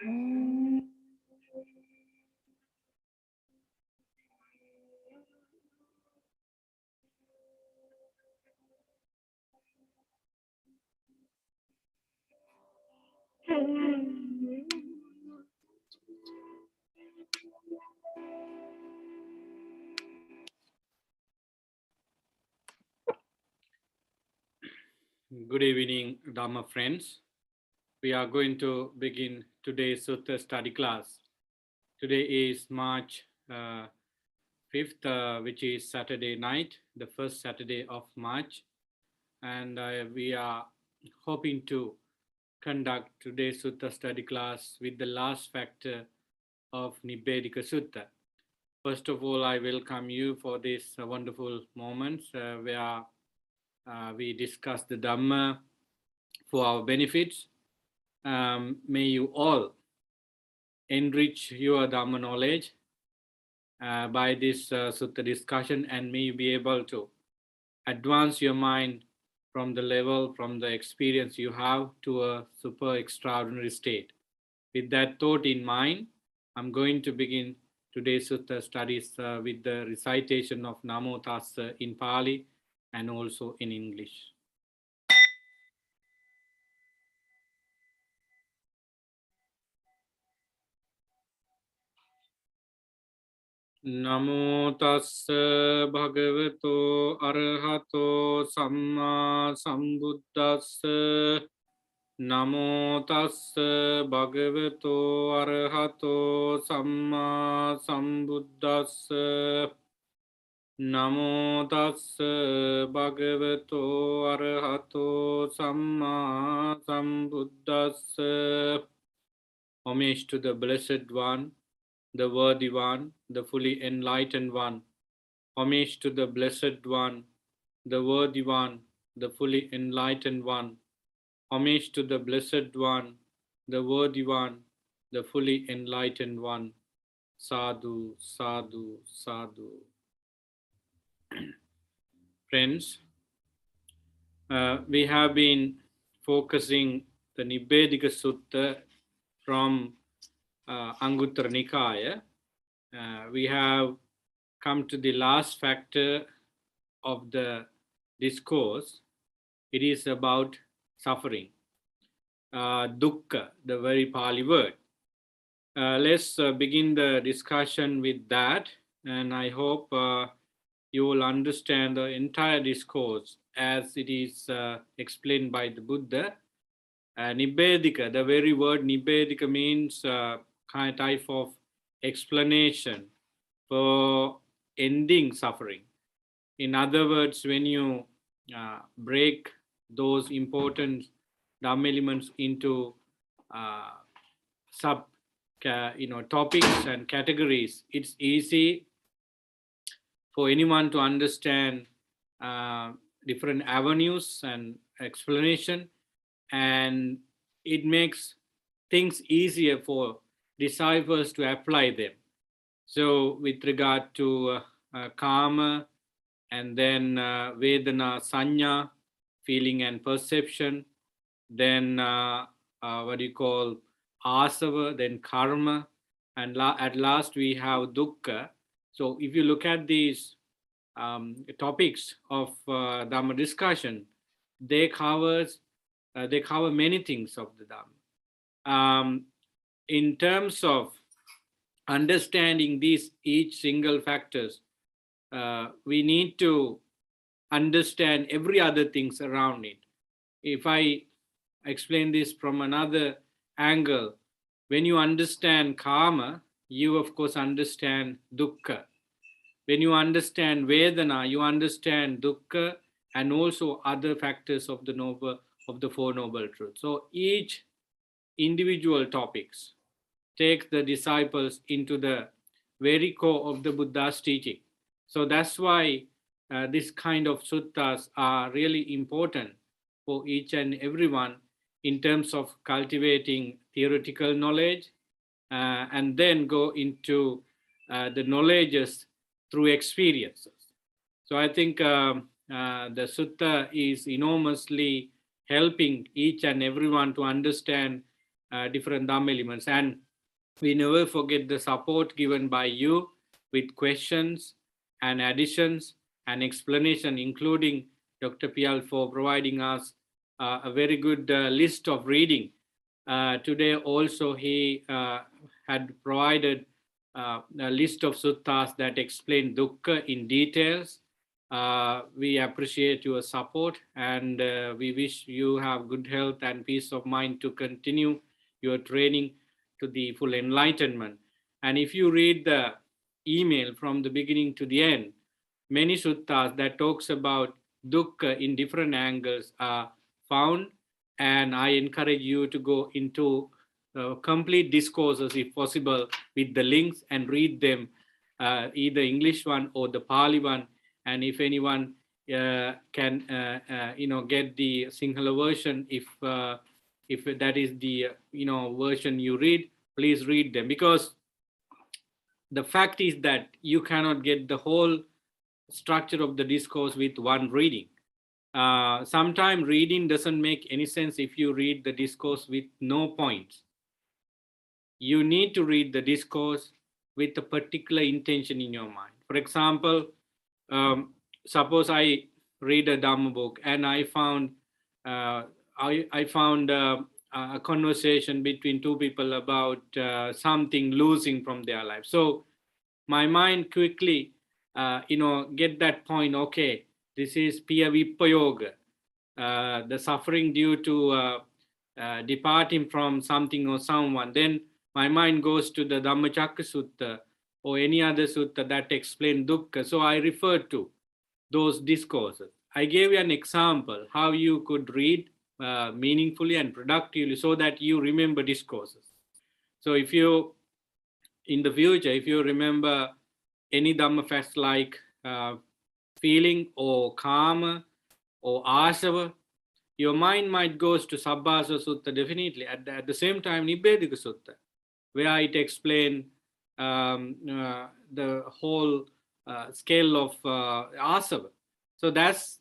Good evening, Dharma friends. We are going to begin today's Sutta study class. Today is March 5th, which is Saturday night, the first Saturday of March. And we are hoping to conduct today's Sutta study class with the last factor of Nibbedika Sutta. First of all, I welcome you for this wonderful moments where we discuss the Dhamma for our benefits. May you all enrich your Dhamma knowledge by this Sutta discussion, and may you be able to advance your mind from the level, from the experience you have to a super extraordinary state. With that thought in mind, I'm going to begin today's Sutta studies with the recitation of Namo Tassa in Pali and also in English. Namo tassa bhagavato arahato samma sambuddhassa. Namo tassa bhagavato arahato samma sambuddhassa. Namo tassa bhagavato arahato samma sambuddhassa. Homage to the Blessed One, the Worthy One, the fully enlightened One. Homage to the Blessed One, the Worthy One, the fully enlightened One. Homage to the Blessed One, the Worthy One, the fully enlightened One. Sadhu, sadhu, sadhu. Friends, we have been focusing the Nibbedika Sutta from Anguttara Nikaya. We have come to the last factor of the discourse. It is about suffering. Dukkha, the very Pali word. Let's begin the discussion with that, and I hope you will understand the entire discourse as it is explained by the Buddha. Nibbedika, the very word Nibbedika means kind of type of explanation for ending suffering. In other words, when you break those important Dhamma elements into sub topics and categories, it's easy for anyone to understand different avenues and explanation, and it makes things easier for disciples to apply them. So with regard to karma, and then Vedana, Sanya, feeling and perception, then what do you call Asava, then Karma, and at last we have Dukkha. So if you look at these topics of Dhamma discussion, they cover many things of the Dhamma. In terms of understanding these each single factors, we need to understand every other things around it. If I explain this from another angle, when you understand karma, you of course understand dukkha. When you understand Vedana, you understand dukkha and also other factors of the Four Noble Truths. So each individual topics take the disciples into the very core of the Buddha's teaching. So that's why this kind of suttas are really important for each and everyone in terms of cultivating theoretical knowledge and then go into the knowledges through experiences. So I think the sutta is enormously helping each and everyone to understand different Dhamma elements. And we never forget the support given by you with questions and additions and explanation, including Dr. Pial for providing us a very good list of reading. Today also he had provided a list of suttas that explain dukkha in details. We appreciate your support, and we wish you have good health and peace of mind to continue your training to the full enlightenment. And if you read the email from the beginning to the end, many suttas that talks about dukkha in different angles are found, and I encourage you to go into complete discourses if possible with the links and read them, either English one or the Pali one. And if anyone can get the Sinhala version, if that is the version you read, please read them, because the fact is that you cannot get the whole structure of the discourse with one reading. Sometimes reading doesn't make any sense if you read the discourse with no points. You need to read the discourse with a particular intention in your mind. For example, suppose I read a Dhamma book and I found a conversation between two people about something losing from their life. So my mind quickly get that point. Okay, this is piya vipayoga, the suffering due to departing from something or someone. Then my mind goes to the Dhammacakka Sutta or any other sutta that explain dukkha. So I refer to those discourses. I gave you an example how you could read meaningfully and productively so that you remember discourses. So if you, in the future, if you remember any Dhamma facts like feeling or karma or asava, your mind might goes to Sabbasa Sutta definitely. At the same time, Nibbedika Sutta, where it explains the whole scale of asava. So that's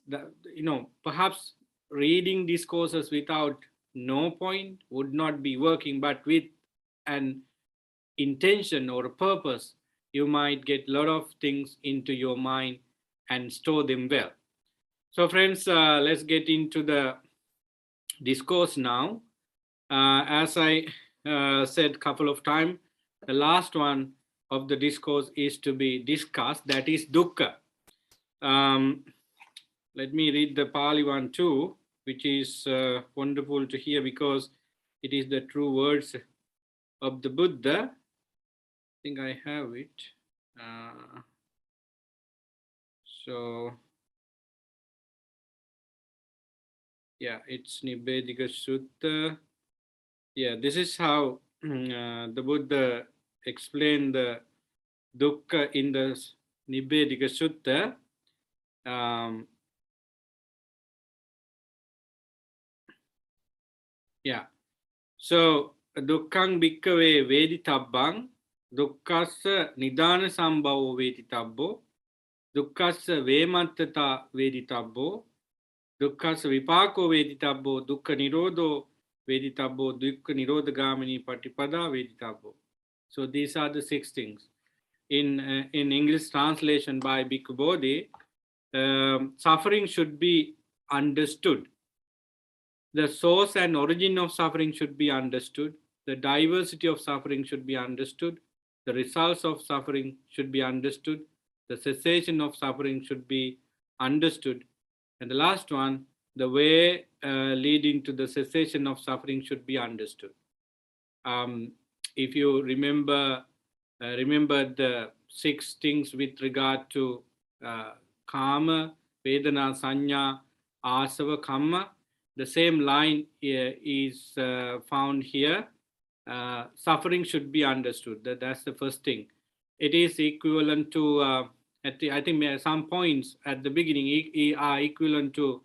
perhaps reading discourses without no point would not be working, but with an intention or a purpose, you might get a lot of things into your mind and store them well. So friends, let's get into the discourse now. As I said a couple of times, the last one of the discourse is to be discussed, that is dukkha. Let me read the Pali one too, which is wonderful to hear because it is the true words of the Buddha. I think I have it. So yeah, it's Nibbedika Sutta. Yeah, this is how the Buddha explained the dukkha in the Nibbedika Sutta. Yeah, so dukkhang bhikkave veditabbang dukkassa nidana sambhavo veditabbo dukkassa vemattata veditabbo dukkassa vipako veditabbo dukkha nirodho veditabbo dukkha nirodhagamini patipada veditabbo. So these are the 6 things. In English translation by Bhikkhu Bodhi, suffering should be understood. The source and origin of suffering should be understood. The diversity of suffering should be understood. The results of suffering should be understood. The cessation of suffering should be understood. And the last one, the way leading to the cessation of suffering should be understood. If you remember the 6 things with regard to karma, vedana, sanya, asava, kamma, the same line is found here. Suffering should be understood. That's the first thing. It is equivalent to, I think some points at the beginning are equivalent to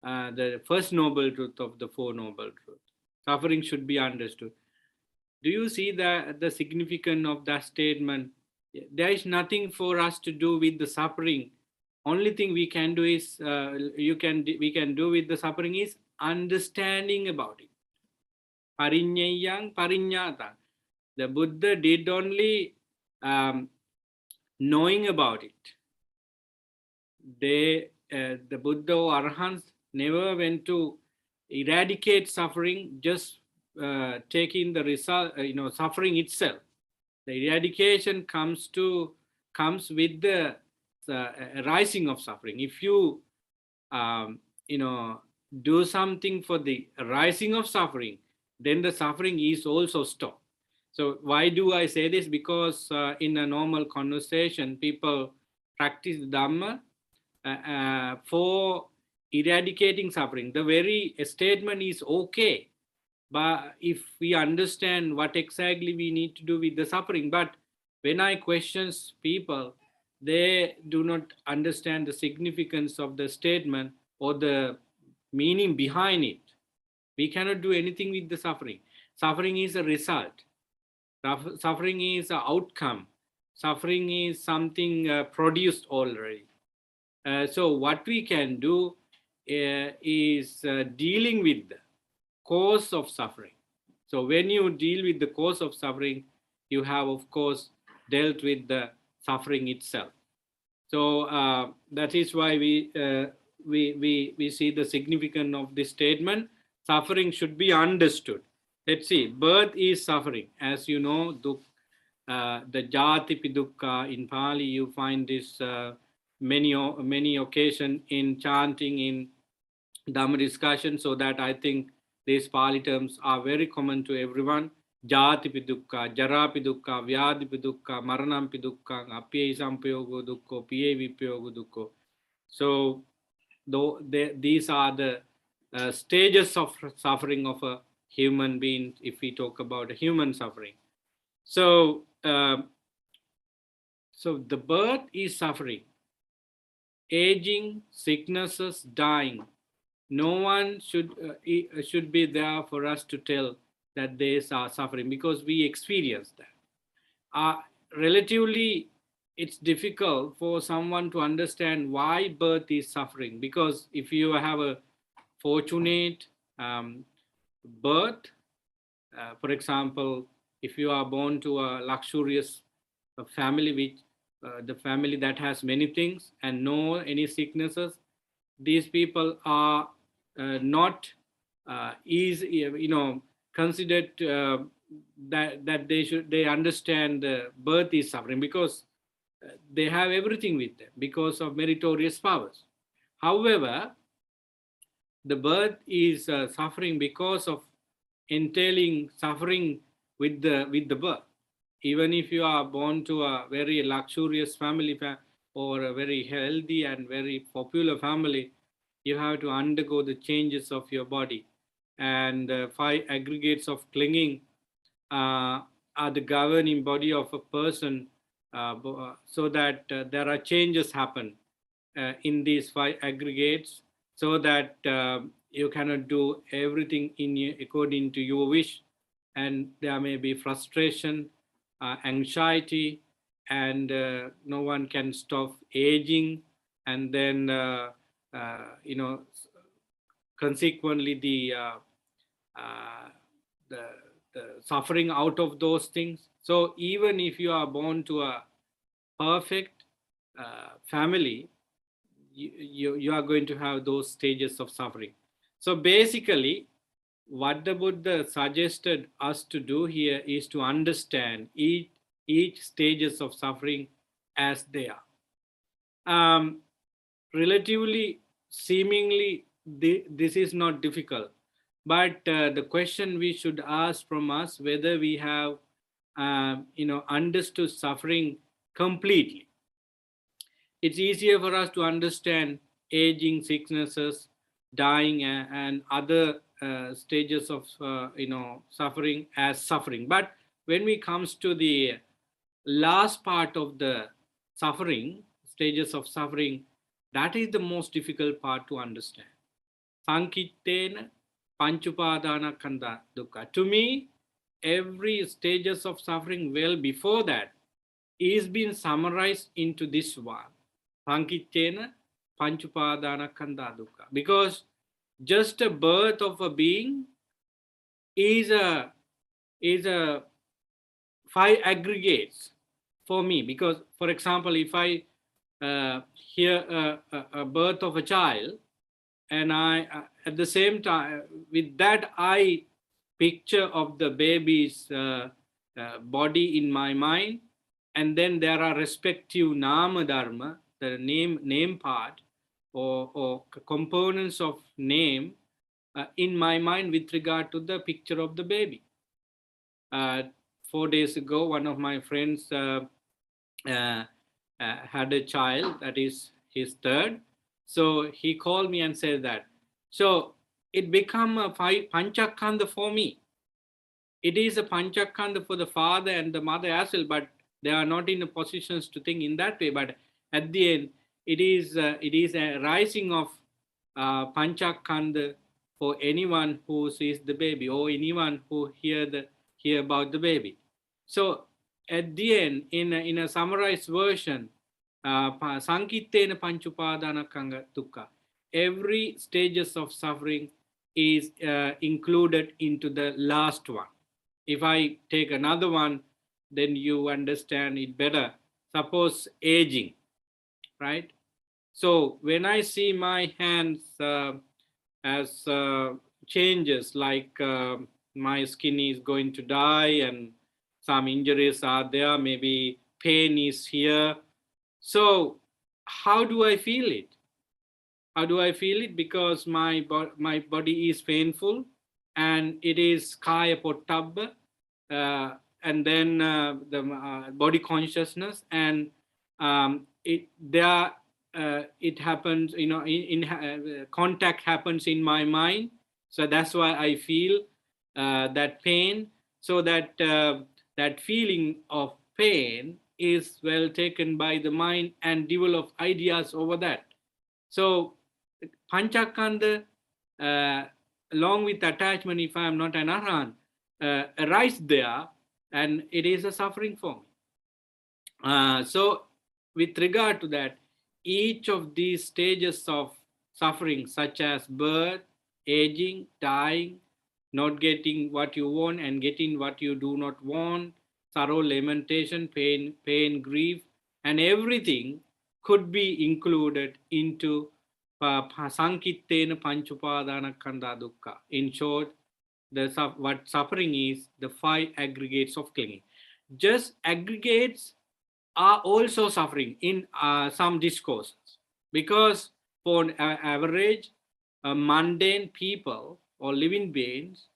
the first noble truth of the 4 noble truths. Suffering should be understood. Do you see the significance of that statement? There is nothing for us to do with the suffering. Only thing we can do is we can do with the suffering is understanding about it. Parinyayang parinyata. The Buddha did only knowing about it. The Buddha or Arhants never went to eradicate suffering, just taking the result, suffering itself. The eradication comes with the rising of suffering. If you you know do something for the rising of suffering, then the suffering is also stopped. So why do I say this? Because in a normal conversation, people practice Dhamma for eradicating suffering. The very statement is okay, but if we understand what exactly we need to do with the suffering. But when I questions people, they do not understand the significance of the statement or the meaning behind it. We cannot do anything with the suffering. Suffering is a result. Suffering is an outcome. Suffering is something produced already. So what we can do is dealing with the cause of suffering. So when you deal with the cause of suffering, you have, of course, dealt with the suffering itself. So that is why we see the significance of this statement. Suffering should be understood. Let's see. Birth is suffering, as you know. The jati dukkha in Pali, you find this many occasion in chanting, in Dhamma discussion. So that I think these Pali terms are very common to everyone. Jati dukkha, jara dukkha, vyadi dukkha, maranam dukkha, apye sampayogo dukkha, piye vipyogo dukkha. So these are the stages of suffering of a human being, if we talk about a human suffering. So the birth is suffering, aging, sicknesses, dying. No one should be there for us to tell that these are suffering, because we experience that. Relatively, it's difficult for someone to understand why birth is suffering, because if you have a fortunate birth, for example, if you are born to a luxurious family, which the family that has many things and no any sicknesses, these people are not easy, considered that they understand birth is suffering, because they have everything with them because of meritorious powers. However, the birth is suffering because of entailing suffering with the birth. Even if you are born to a very luxurious family or a very healthy and very popular family, you have to undergo the changes of your body. And 5 aggregates of clinging are the governing body of a person, so that there are changes happen in these 5 aggregates, so that you cannot do everything according to your wish, and there may be frustration, anxiety, and no one can stop aging, and then consequently the suffering out of those things. So even if you are born to a perfect family, you are going to have those stages of suffering. So basically, what the Buddha suggested us to do here is to understand each stages of suffering as they are. Relatively, seemingly, this is not difficult, but the question we should ask from us, whether we have understood suffering completely. It's easier for us to understand aging, sicknesses, dying, and other stages of suffering as suffering. But when we comes to the last part of the suffering, stages of suffering, that is the most difficult part to understand. Sankittena panchupadana kanda dukkha. To me, every stages of suffering well before that is being summarized into this one. Sankittena panchupadana kanda dukkha. Because just a birth of a being is a 5 aggregates for me, because for example, if I hear a birth of a child, and I at the same time with that I picture of the baby's body in my mind, and then there are respective nama dharma, the name part, or components of name in my mind with regard to the picture of the baby. 4 days ago, one of my friends uh, had a child that is his third. So he called me and said that. So it become a panchakanda for me. It is a panchakanda for the father and the mother as well, but they are not in a positions to think in that way. But at the end, it is a rising of panchakanda for anyone who sees the baby or anyone who hear about the baby. So at the end, in a summarized version, Sankittena Panchupadanakanga Dukkha, every stages of suffering is included into the last one. If I take another one, then you understand it better. Suppose aging, right? So when I see my hands as changes, like my skin is going to die and some injuries are there, maybe pain is here. So how do I feel it? How do I feel it? Because my body is painful, and it is kaya pottabba, and then the body consciousness, and it happens, contact happens in my mind. So that's why I feel that pain. So that feeling of pain is well taken by the mind and develop ideas over that. So Panchakanda, along with attachment, if I am not an Arhan, arise there, and it is a suffering for me. So with regard to that, each of these stages of suffering, such as birth, aging, dying, not getting what you want and getting what you do not want, sorrow, lamentation, pain, grief, and everything could be included into Sankittena Panchupadana Dukkha. In short, what suffering is, the 5 aggregates of clinging. Just aggregates are also suffering in some discourses, because for average mundane people or living beings,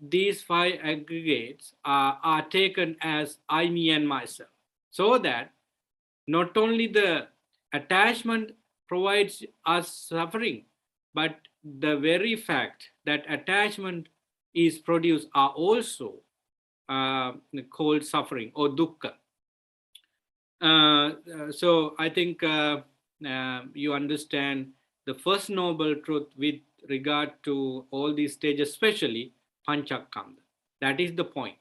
these 5 aggregates are taken as I, me, and myself. So that not only the attachment provides us suffering, but the very fact that attachment is produced are also called suffering or dukkha. So I think you understand the first noble truth with regard to all these stages, especially Panchakanda. That is the point.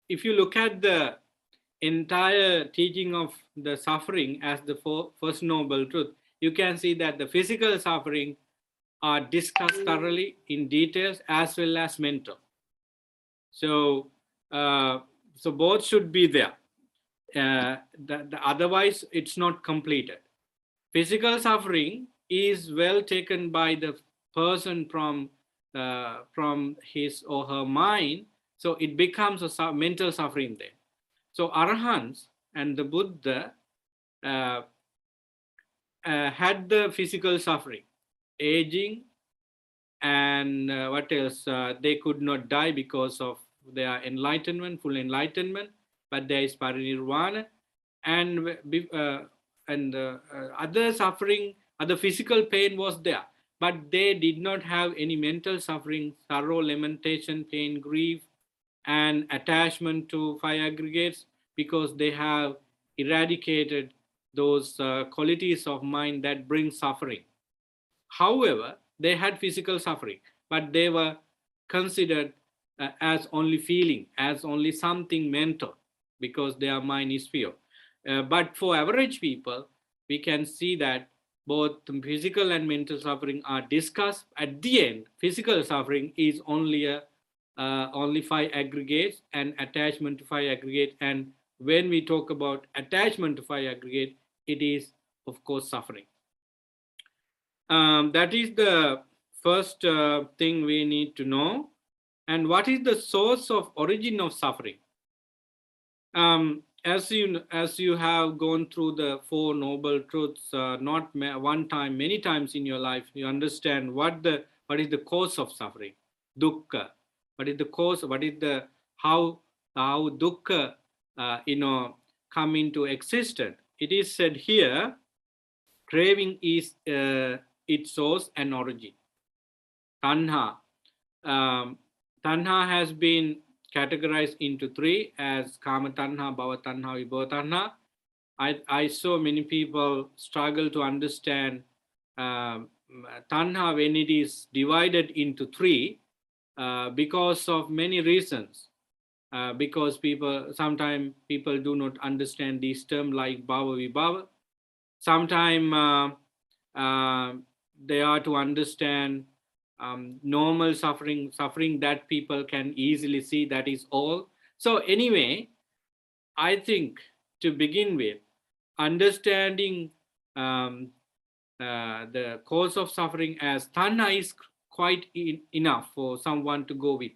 If you look at the entire teaching of the suffering as the first noble truth, you can see that the physical suffering are discussed thoroughly in details as well as mental. So both should be there. Otherwise, it's not completed. Physical suffering is well taken by the person from his or her mind, so it becomes a mental suffering then. So Arahants and the Buddha had the physical suffering, aging, and what else? They could not die because of their enlightenment, full enlightenment, but there is parinirvana, and other suffering, other physical pain was there, but they did not have any mental suffering, sorrow, lamentation, pain, grief, and attachment to 5 aggregates, because they have eradicated those qualities of mind that bring suffering. However, they had physical suffering, but they were considered as only feeling, as only something mental, because their mind is pure. But for average people, we can see that both physical and mental suffering are discussed. At the end, physical suffering is only 5 aggregates and attachment to 5 aggregate. And when we talk about attachment to 5 aggregate, it is of course suffering. That is the first thing we need to know. And what is the source of origin of suffering? As you have gone through the Four Noble Truths, not one time, many times in your life, you understand what is the cause of suffering, dukkha. What is the cause? What is the how dukkha come into existence? It is said here, craving is its source and origin. Tanha. Tanha has been categorized into 3 as Kama Tanha, Bhava Tanha, Vibhava Tanha. I saw many people struggle to understand Tanha when it is divided into 3 because of many reasons. Because sometimes people do not understand these terms like Bhava, Vibhava. Sometimes they are to understand normal suffering that people can easily see, that is all. So anyway, I think to begin with, understanding the cause of suffering as tanha is quite enough for someone to go with,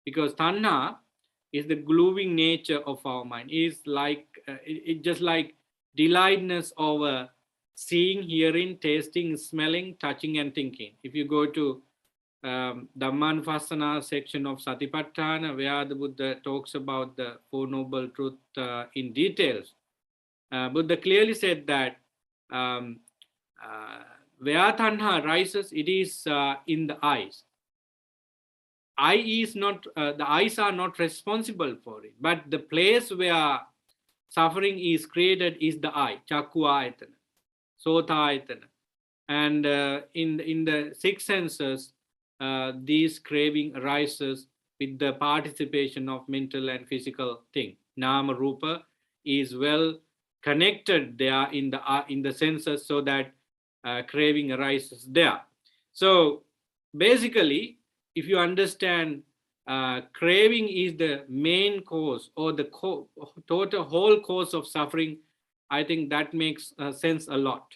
because tanha is the gluing nature of our mind. Is like it just like delightness over seeing, hearing, tasting, smelling, touching, and thinking. If you go to Dhammanupassana section of Satipatthana, where the Buddha talks about the Four Noble Truths in details, Buddha clearly said that where tanha rises, it is in the eyes. The eyes are not responsible for it, but the place where suffering is created is the eye, chakku ayatana, sota ayatana. And in the 6 senses, these craving arises with the participation of mental and physical thing. Nama Rupa is well connected there in the senses, so that craving arises there. So basically, if you understand craving is the main cause, or the total whole cause of suffering, I think that makes sense a lot.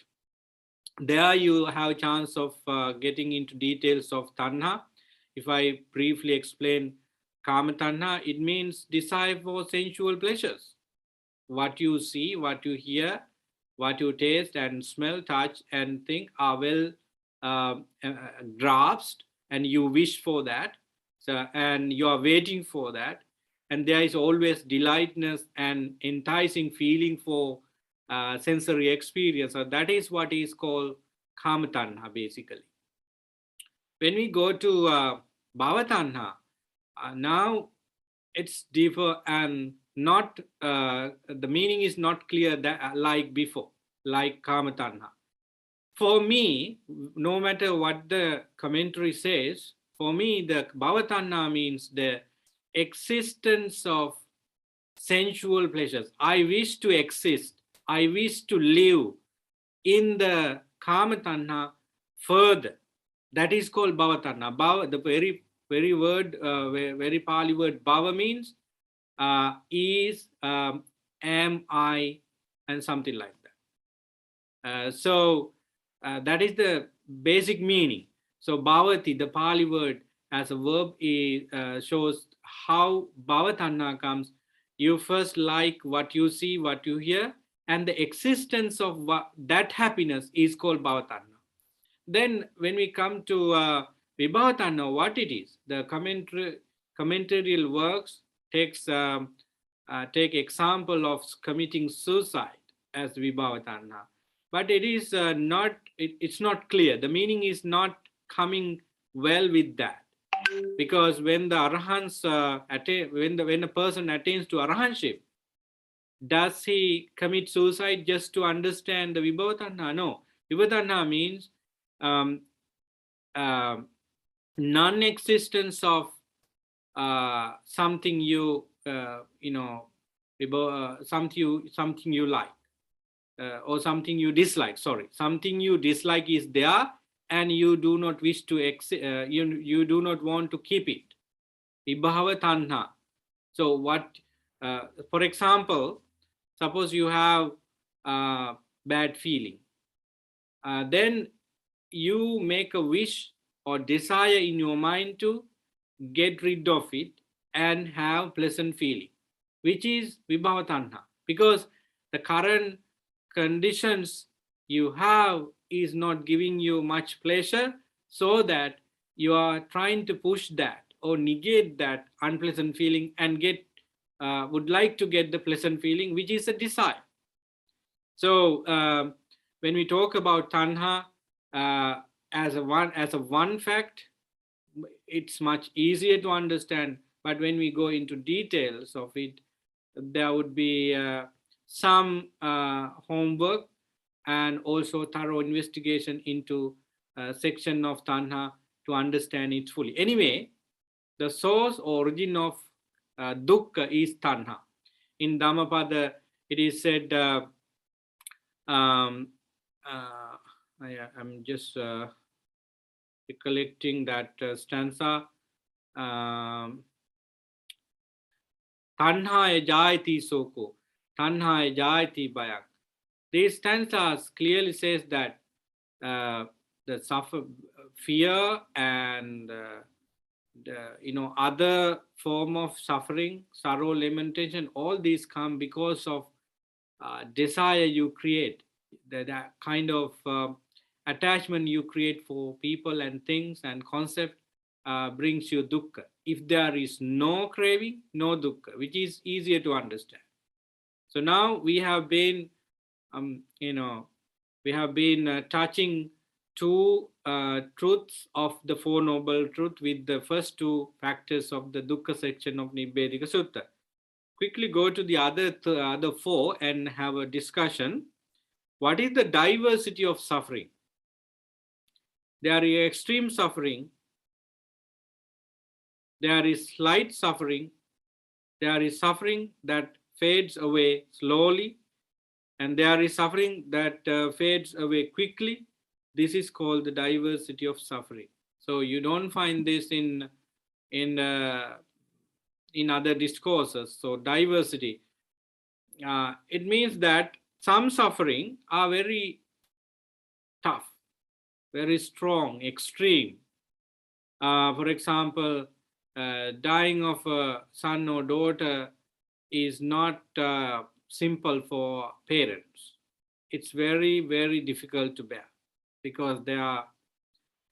There you have a chance of getting into details of tanha. If I briefly explain kama tanha, it means desire for sensual pleasures. What you see, what you hear, what you taste and smell, touch and think are well grasped, and you wish for that. So, and you are waiting for that. And there is always delightness and enticing feeling for sensory experience. So that is what is called kama tanha, basically. When we go to bhava tanha, now it's deeper and not the meaning is not clear that, like before, like kama tanha. For me, no matter what the commentary says, for me the bhava tanha means the existence of sensual pleasures. I wish to exist, I wish to live in the kama tanha further. That is called bhava tanha. Bhava, the very word, very Pali word bhava means is, am I, and something like that. So that is the basic meaning. So bhavati, the Pali word as a verb, shows how bhava tanha comes. You first like what you see, what you hear, and the existence of that happiness is called bhava tanha. Then when we come to vibhava tanha, what it is, the commentarial works take example of committing suicide as vibhava tanha, but it is it's not clear. The meaning is not coming well with that, because when the arahants when a person attains to arahantship, does he commit suicide just to understand the vibhava tanha? No. Vibhava tanha means non-existence of something you something you like. or something you dislike. Sorry, something you dislike is there, and you do not wish to you do not want to keep it. Vibhava tanha. So what? For example, suppose you have bad feeling, then you make a wish or desire in your mind to get rid of it and have pleasant feeling, which is vibhava tanha, because the current conditions you have is not giving you much pleasure, so that you are trying to push that or negate that unpleasant feeling and get would like to get the pleasant feeling, which is a desire. So when we talk about tanha as a one fact, it's much easier to understand. But when we go into details of it, there would be some homework and also thorough investigation into section of tanha to understand it fully. Anyway, the source origin of dukkha is tanha. In Dhammapada, it is said, I'm just recollecting that stanza. Tanhaya jayati soko, tanhaya jayati bayak. These stanzas clearly says that the fear and the, other form of suffering, sorrow, lamentation, all these come because of desire you create, that kind of attachment you create for people and things and concept brings you dukkha. If there is no craving, no dukkha, which is easier to understand. So now we have been, touching two truths of the Four Noble Truths with the first two factors of the dukkha section of Nibbedika Sutta. Quickly go to the other four and have a discussion. What is the diversity of suffering? There is extreme suffering, there is slight suffering, there is suffering that fades away slowly, and there is suffering that fades away quickly. This is called the diversity of suffering. So you don't find this in other discourses. So diversity, it means that some suffering are very tough, very strong, extreme. For example, dying of a son or daughter is not simple for parents. It's very, very difficult to bear because their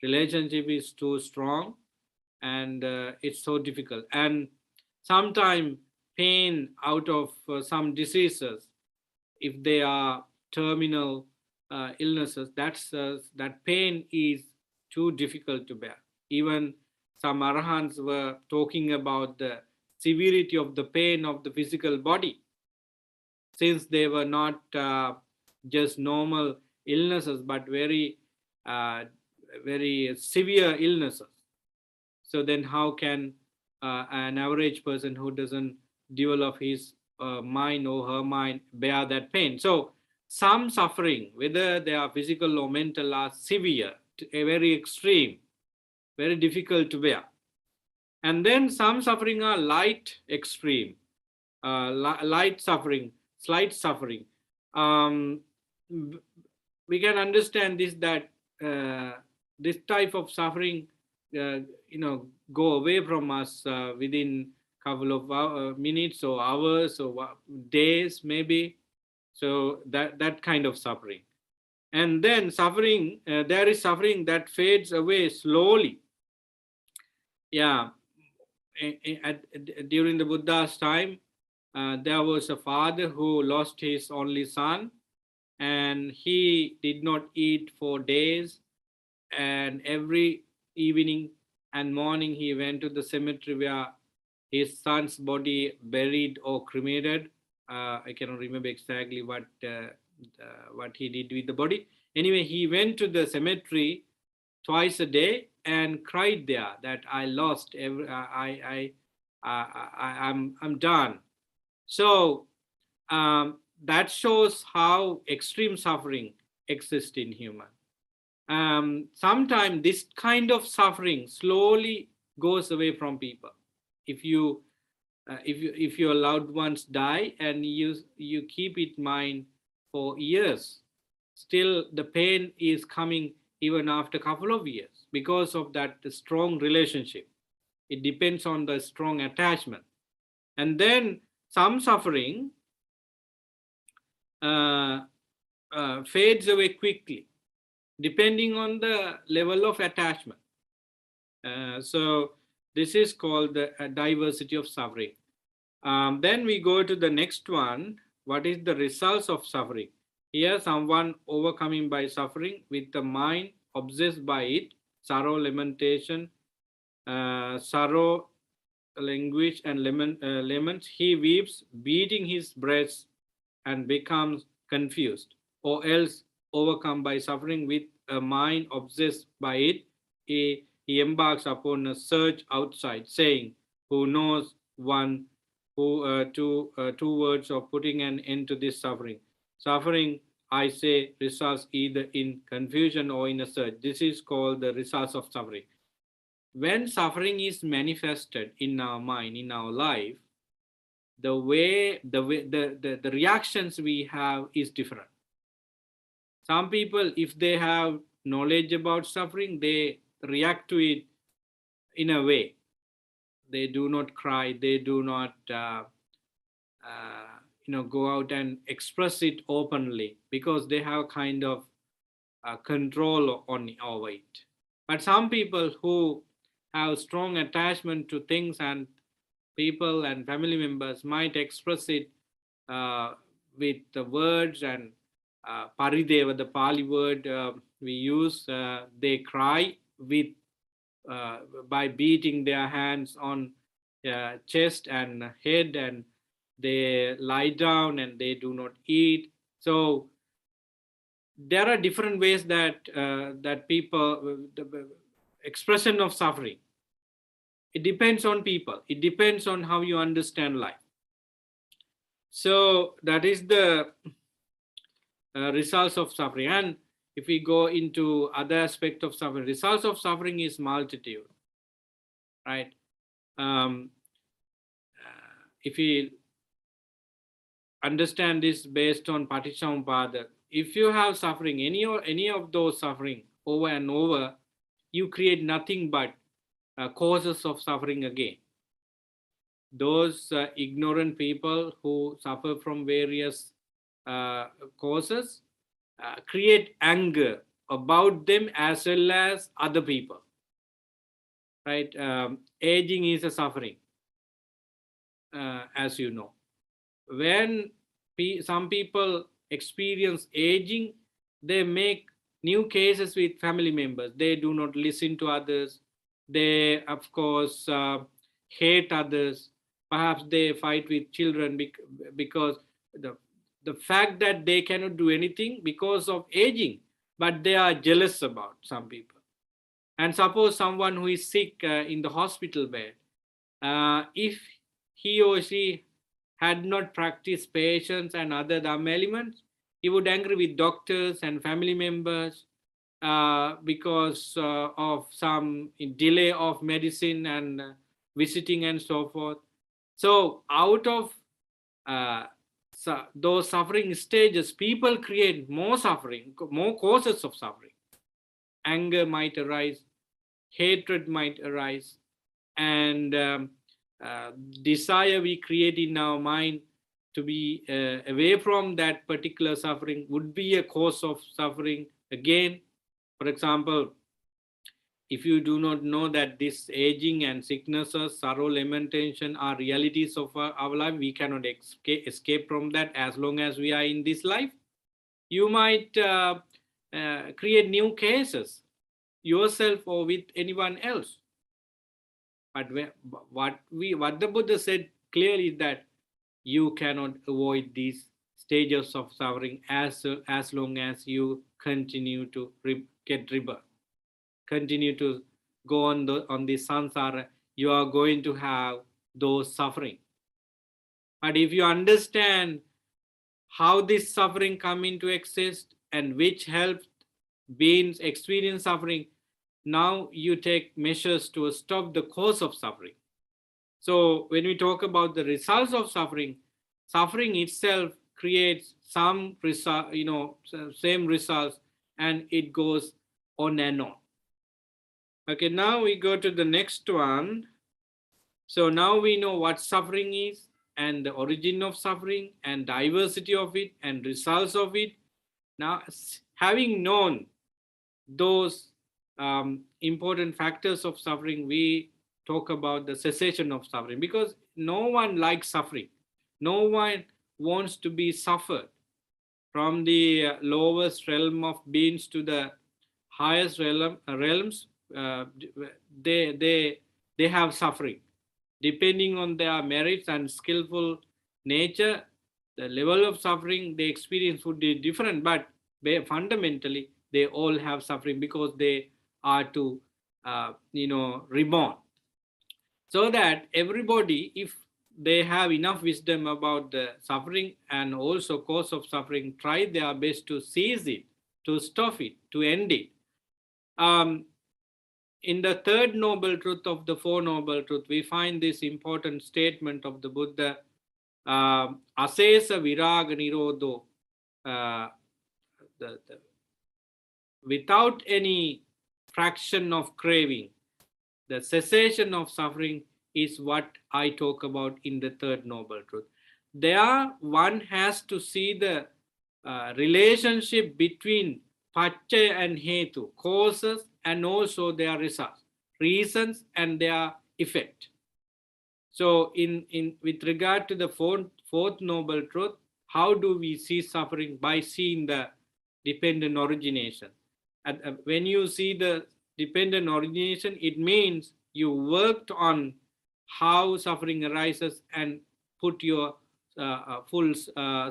relationship is too strong, and it's so difficult. And sometimes pain out of some diseases, if they are terminal illnesses, that pain is too difficult to bear. Even some arahants were talking about the severity of the pain of the physical body, since they were not just normal illnesses, but very very severe illnesses. So then how can an average person who doesn't develop his mind or her mind bear that pain? So some suffering, whether they are physical or mental, are severe, very extreme, very difficult to bear. And then some suffering are light, extreme, light suffering, slight suffering. We can understand this, that this type of suffering go away from us within couple of minutes or hours or days maybe. So that kind of suffering. And then suffering, there is suffering that fades away slowly. Yeah, during the Buddha's time, there was a father who lost his only son, and he did not eat for days, and every evening and morning he went to the cemetery where his son's body buried or cremated. I cannot remember exactly what he did with the body. Anyway, he went to the cemetery twice a day and cried there that I lost I'm done. So that shows how extreme suffering exists in human. Sometimes this kind of suffering slowly goes away from people. If you if your loved ones die and you keep it in mind for years, still the pain is coming even after a couple of years because of that strong relationship. It depends on the strong attachment. And then some suffering fades away quickly depending on the level of attachment. So this is called the diversity of suffering. Then we go to the next one. What is the results of suffering? Here, someone overcoming by suffering with the mind obsessed by it, sorrow, lamentation, sorrow, languish, and laments. He weeps, beating his breast, and becomes confused, or else overcome by suffering with a mind obsessed by it. He embarks upon a search outside, saying, "Who knows one who two words of putting an end to this suffering?" Suffering, I say, results either in confusion or in a search. This is called the results of suffering. When suffering is manifested in our mind, in our life, the reactions we have is different. Some people, if they have knowledge about suffering, they react to it in a way. They do not cry, they do not go out and express it openly because they have kind of control on over it. But some people who have strong attachment to things and people and family members might express it with the words and parideva, the Pali word we use. They cry with by beating their hands on chest and head, and they lie down and they do not eat. So there are different ways that that people the expression of suffering. It depends on people. It depends on how you understand life. So that is the results of suffering. And if we go into other aspect of suffering, results of suffering is multitude, right? If we understand this based on Paticcasamuppada, if you have suffering, any of those suffering over and over, you create nothing but causes of suffering again. Those ignorant people who suffer from various causes create anger about them as well as other people, right? Aging is a suffering, as you know. When some people experience aging, they make new cases with family members. They do not listen to others. They, of course, hate others. Perhaps they fight with children because the fact that they cannot do anything because of aging, but they are jealous about some people. And suppose someone who is sick in the hospital bed, if he or she had not practiced patience and other Dhamma elements, he would angry with doctors and family members because of some delay of medicine and visiting and so forth. So out of those suffering stages, people create more suffering, more causes of suffering. Anger might arise, hatred might arise, and desire we create in our mind to be away from that particular suffering would be a cause of suffering again. For example, if you do not know that this aging and sicknesses, sorrow, lamentation are realities of our life, we cannot escape from that as long as we are in this life. You might create new cases yourself or with anyone else. But what the Buddha said clearly is that you cannot avoid these stages of suffering as long as you continue to get rebirth, continue to go on the samsara. You are going to have those suffering. But if you understand how this suffering come into exist, and which helps beings experience suffering. Now you take measures to stop the cause of suffering. So when we talk about the results of suffering, suffering itself creates some result, same results, and it goes on and on. Okay, now we go to the next one. So now we know what suffering is, and the origin of suffering, and diversity of it, and results of it. Now, having known those important factors of suffering, we talk about the cessation of suffering, because no one likes suffering. No one wants to be suffered. From the lowest realm of beings to the highest realms, they have suffering. Depending on their merits and skillful nature, the level of suffering they experience would be different, but fundamentally they all have suffering, because they are to reborn. So that everybody, if they have enough wisdom about the suffering and also cause of suffering, try their best to seize it, to stop it, to end it. In the third noble truth of the Four Noble Truths, we find this important statement of the Buddha, Asesa Viraga Nirodho, without any fraction of craving. The cessation of suffering is what I talk about in the third noble truth. There, one has to see the relationship between Pacchaya and Hetu, causes and also their results, reasons and their effect. So, with regard to the fourth noble truth, how do we see suffering? By seeing the dependent origination. When you see the dependent origination, it means you worked on how suffering arises and put your full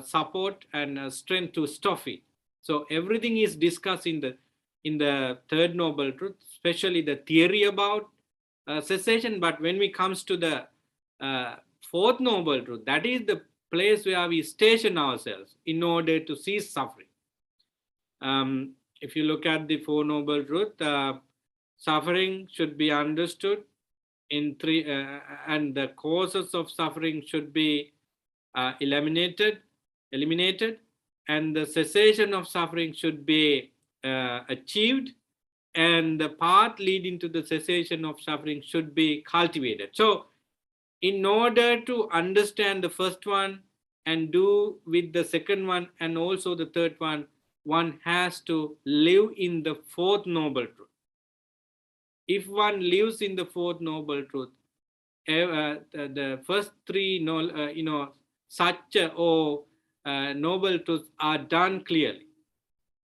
support and strength to stop it. So everything is discussed in the third noble truth, especially the theory about cessation. But when we comes to the fourth noble truth, that is the place where we station ourselves in order to cease suffering. If you look at the Four Noble Truths, suffering should be understood in three, and the causes of suffering should be eliminated, and the cessation of suffering should be achieved, and the path leading to the cessation of suffering should be cultivated. So, in order to understand the first one and do with the second one and also the third one has to live in the fourth noble truth. If one lives in the fourth noble truth, the first three, such or noble truths are done clearly.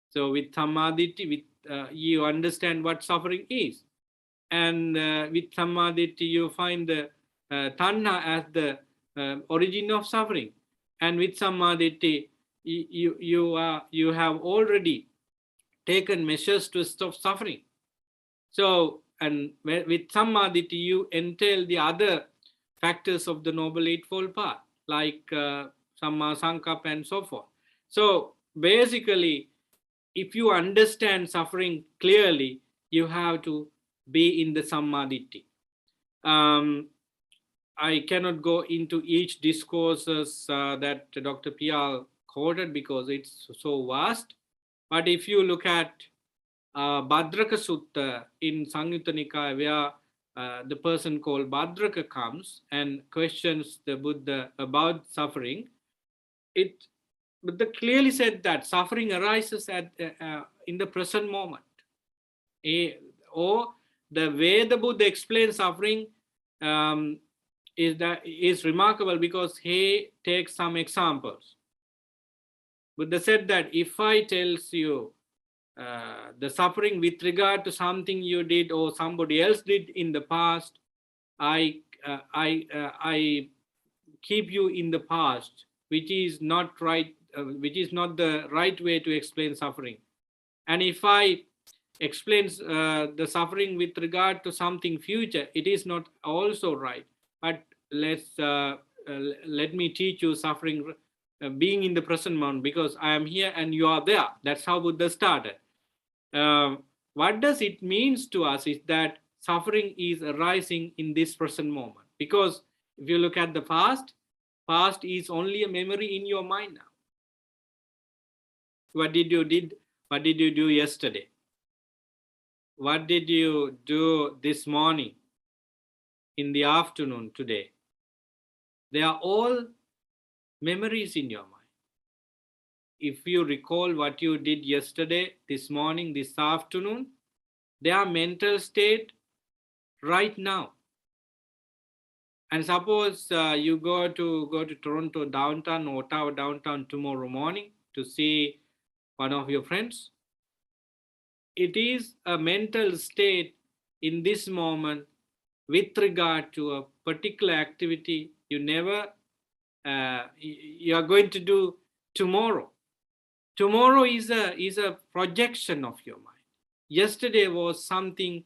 So with Samadhi, you understand what suffering is, and with Samadhi, you find the Tanha as the origin of suffering, and with Samadhi, you have already taken measures to stop suffering. So, and with Samadhi, you entail the other factors of the Noble Eightfold Path, like Samma Sankappa and so forth. So, basically, if you understand suffering clearly, you have to be in the Samadhi. I cannot go into each discourses that Dr. Pial quoted because it's so vast. But if you look at Bhadraka Sutta in Samyutta Nikaya, where the person called Bhadraka comes and questions the Buddha about suffering, Buddha clearly said that suffering arises in the present moment. Or the way the Buddha explains suffering is remarkable because he takes some examples. Buddha said that if I tells you the suffering with regard to something you did or somebody else did in the past, I keep you in the past, which is not right, which is not the right way to explain suffering. And if I explains the suffering with regard to something future, it is not also right. But let me teach you suffering being in the present moment, because I am here and you are there. That's how Buddha started. What does it means to us is that suffering is arising in this present moment. Because if you look at the past is only a memory in your mind now. What did you do yesterday? What did you do this morning, in the afternoon, today? They are all memories in your mind. If you recall what you did yesterday, this morning, this afternoon, they are mental state right now. And suppose you go to Toronto downtown or Ottawa downtown tomorrow morning to see one of your friends. It is a mental state in this moment with regard to a particular activity you are going to do tomorrow. Tomorrow is a projection of your mind. Yesterday was something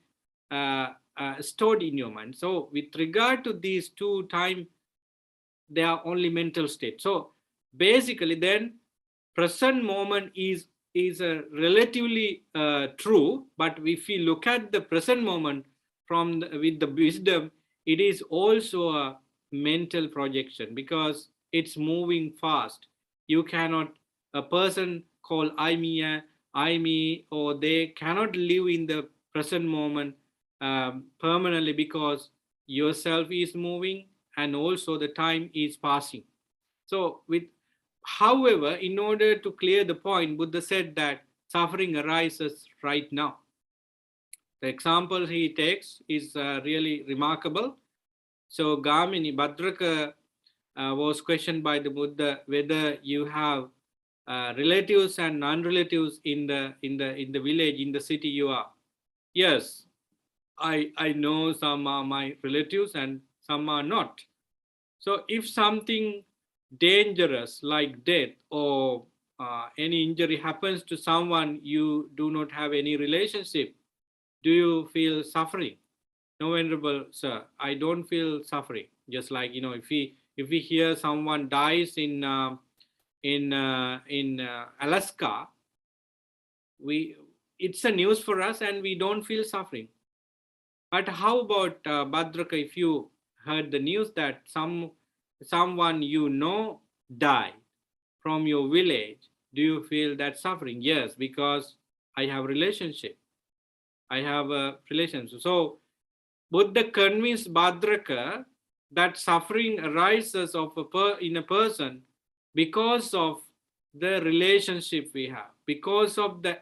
stored in your mind. So with regard to these two time, they are only mental state. So basically then present moment is relatively true, but if we look at the present moment with the wisdom, it is also a mental projection, because it's moving fast. You cannot, a person called I me, or they cannot live in the present moment permanently, because yourself is moving and also the time is passing. So however, in order to clear the point, Buddha said that suffering arises right now. The example he takes is really remarkable. So Gamini Bhadraka was questioned by the Buddha whether you have relatives and non-relatives in the village, in the city you are. Yes, I know some are my relatives and some are not. So if something dangerous like death or any injury happens to someone you do not have any relationship, do you feel suffering? No, Venerable Sir, I don't feel suffering. Just like, if we hear someone dies in Alaska, it's a news for us and we don't feel suffering. But how about Bhadraka, if you heard the news that someone died from your village, do you feel that suffering? Yes, because I have relationship. I have a relationship. So Buddha convinced Bhadraka that suffering arises in a person because of the relationship we have, because of the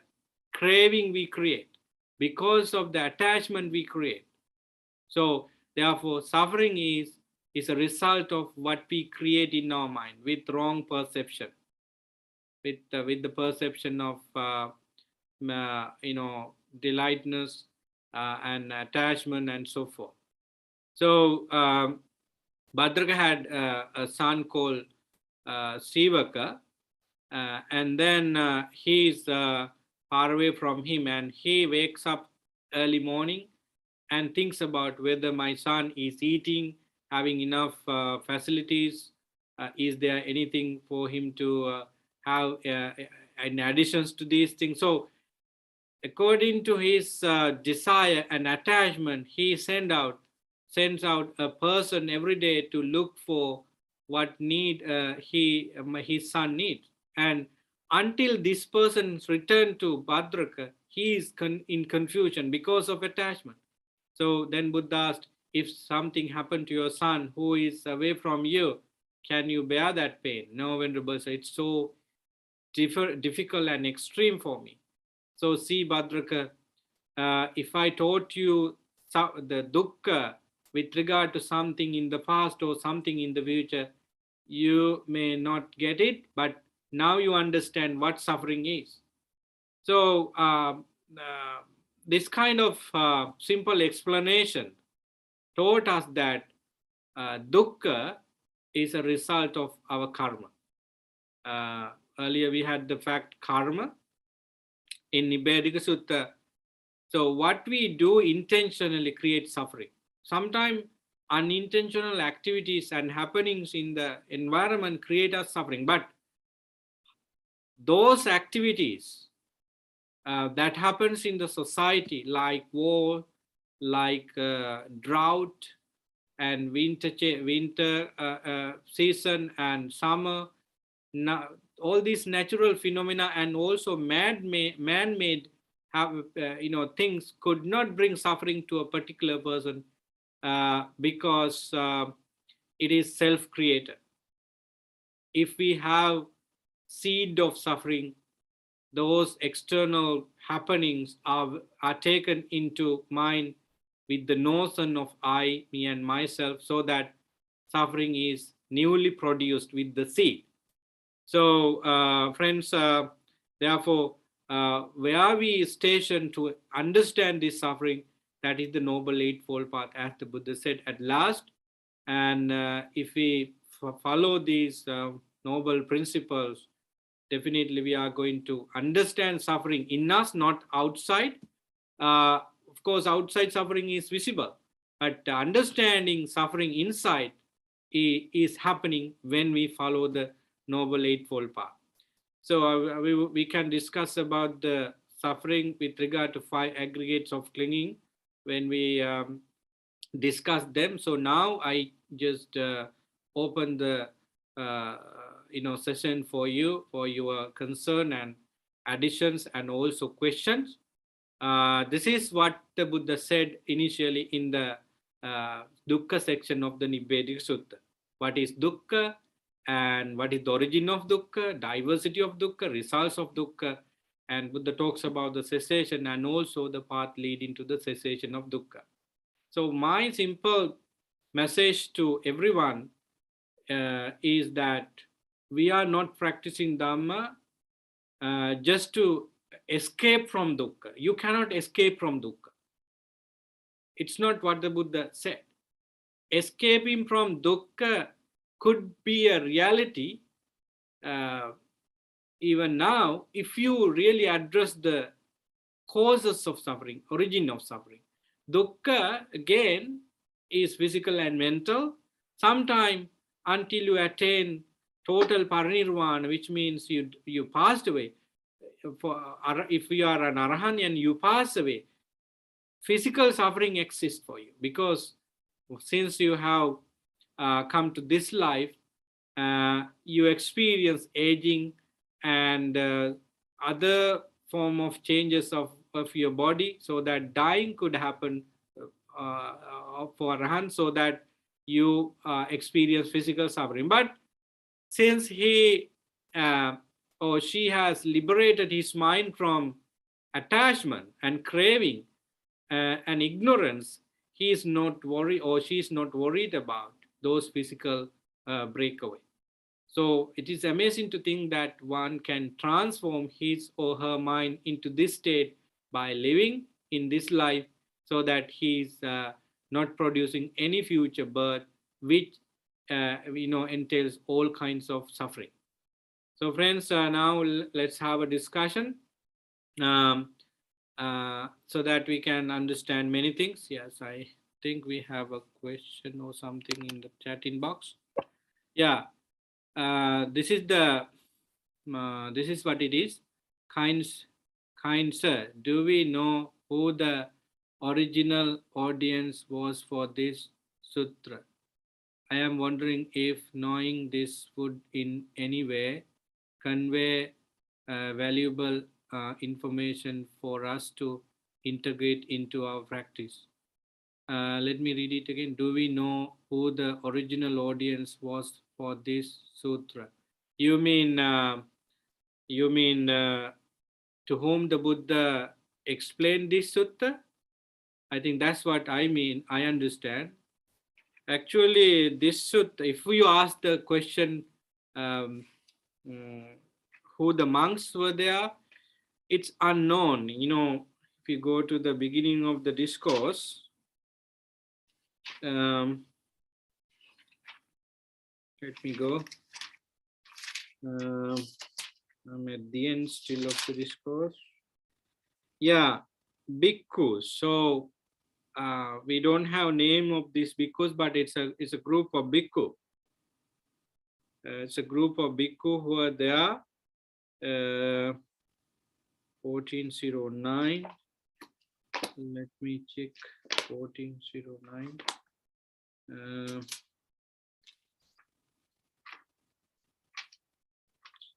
craving we create, because of the attachment we create. So therefore, suffering is a result of what we create in our mind with wrong perception, with the perception of delightness and attachment and so forth. So Bhadraka had a son called Sivaka, and then he's far away from him, and he wakes up early morning and thinks about whether my son is eating, having enough facilities, is there anything for him to have in addition to these things. So according to his desire and attachment, he sends out a person every day to look for what need his son needs. And until this person's return to Bhadraka, he is in confusion because of attachment. So then Buddha asked, if something happened to your son who is away from you, can you bear that pain? No, Venerable Sir, it's so difficult and extreme for me. So see, Bhadraka, if I taught you the dukkha with regard to something in the past or something in the future, you may not get it, but now you understand what suffering is. So this kind of simple explanation taught us that dukkha is a result of our karma. Earlier we had the fact karma in Nibbedika Sutta. So what we do intentionally creates suffering. Sometimes unintentional activities and happenings in the environment create us suffering. But those activities that happens in the society, like war, like drought and winter season and summer, all these natural phenomena and also man-made have things could not bring suffering to a particular person because it is self-created. If we have seed of suffering, those external happenings are taken into mind with the notion of I, me, and myself, so that suffering is newly produced with the seed. So, friends, therefore, where we station to understand this suffering, that is the Noble Eightfold Path, as the Buddha said at last. And if we follow these noble principles, definitely we are going to understand suffering in us, not outside. Of course, outside suffering is visible, but understanding suffering inside is happening when we follow the Noble Eightfold Path. So we can discuss about the suffering with regard to 5 aggregates of clinging when we discuss them. So now I just open the session for you, for your concern and additions and also questions. This is what the Buddha said initially in the Dukkha section of the Nibbedika Sutta. What is Dukkha and what is the origin of Dukkha, diversity of Dukkha, results of Dukkha, and Buddha talks about the cessation and also the path leading to the cessation of Dukkha. So my simple message to everyone is that we are not practicing Dhamma just to escape from dukkha. You cannot escape from dukkha. It's not what the Buddha said. Escaping from dukkha could be a reality even now if you really address the causes of suffering, origin of suffering. Dukkha, again, is physical and mental. Sometime until you attain total parinirvana, which means you passed away. If you are an arahant and you pass away, physical suffering exists for you, because since you have come to this life, you experience aging and other form of changes of your body, so that dying could happen for arahant, so that you experience physical suffering. But since he or she has liberated his mind from attachment and craving and ignorance, he is not worried, or she is not worried about those physical breakaway. So it is amazing to think that one can transform his or her mind into this state by living in this life, so that he is not producing any future birth, which entails all kinds of suffering. So friends, now let's have a discussion so that we can understand many things. Yes, I think we have a question or something in the chat inbox. Yeah, this is what it is. Kind sir, do we know who the original audience was for this sutra? I am wondering if knowing this would in any way convey valuable information for us to integrate into our practice. Let me read it again. Do we know who the original audience was for this sutra? You mean to whom the Buddha explained this sutta? I think that's what I mean. I understand. Actually, this sutta, if you ask the question, who the monks were there, it's unknown. If you go to the beginning of the discourse, let me go. I'm at the end still of the discourse. Yeah, bhikkhus. So we don't have name of these bhikkhus, but it's a group of bhikkhu. It's a group of bhikkhu who are there 1409. Let me check 1409.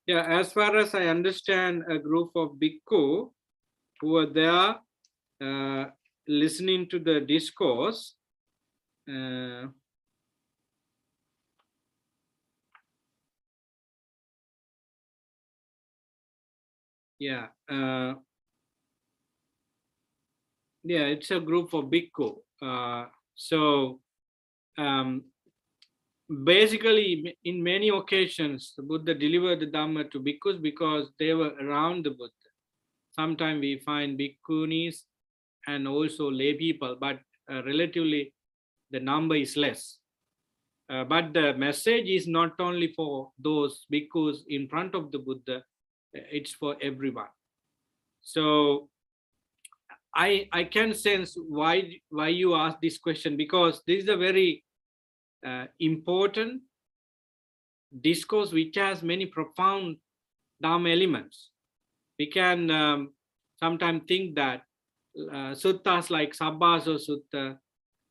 Yeah, as far as I understand, a group of bhikkhu who are there listening to the discourse. Yeah, it's a group of bhikkhu. So basically, in many occasions, the Buddha delivered the Dhamma to bhikkhus because they were around the Buddha. Sometimes we find bhikkhunis and also lay people, but relatively the number is less. But the message is not only for those bhikkhus in front of the Buddha, it's for everyone. So I can sense why you ask this question, because this is a very important discourse which has many profound Dhamma elements. We can sometimes think that suttas like Sabbasa Sutta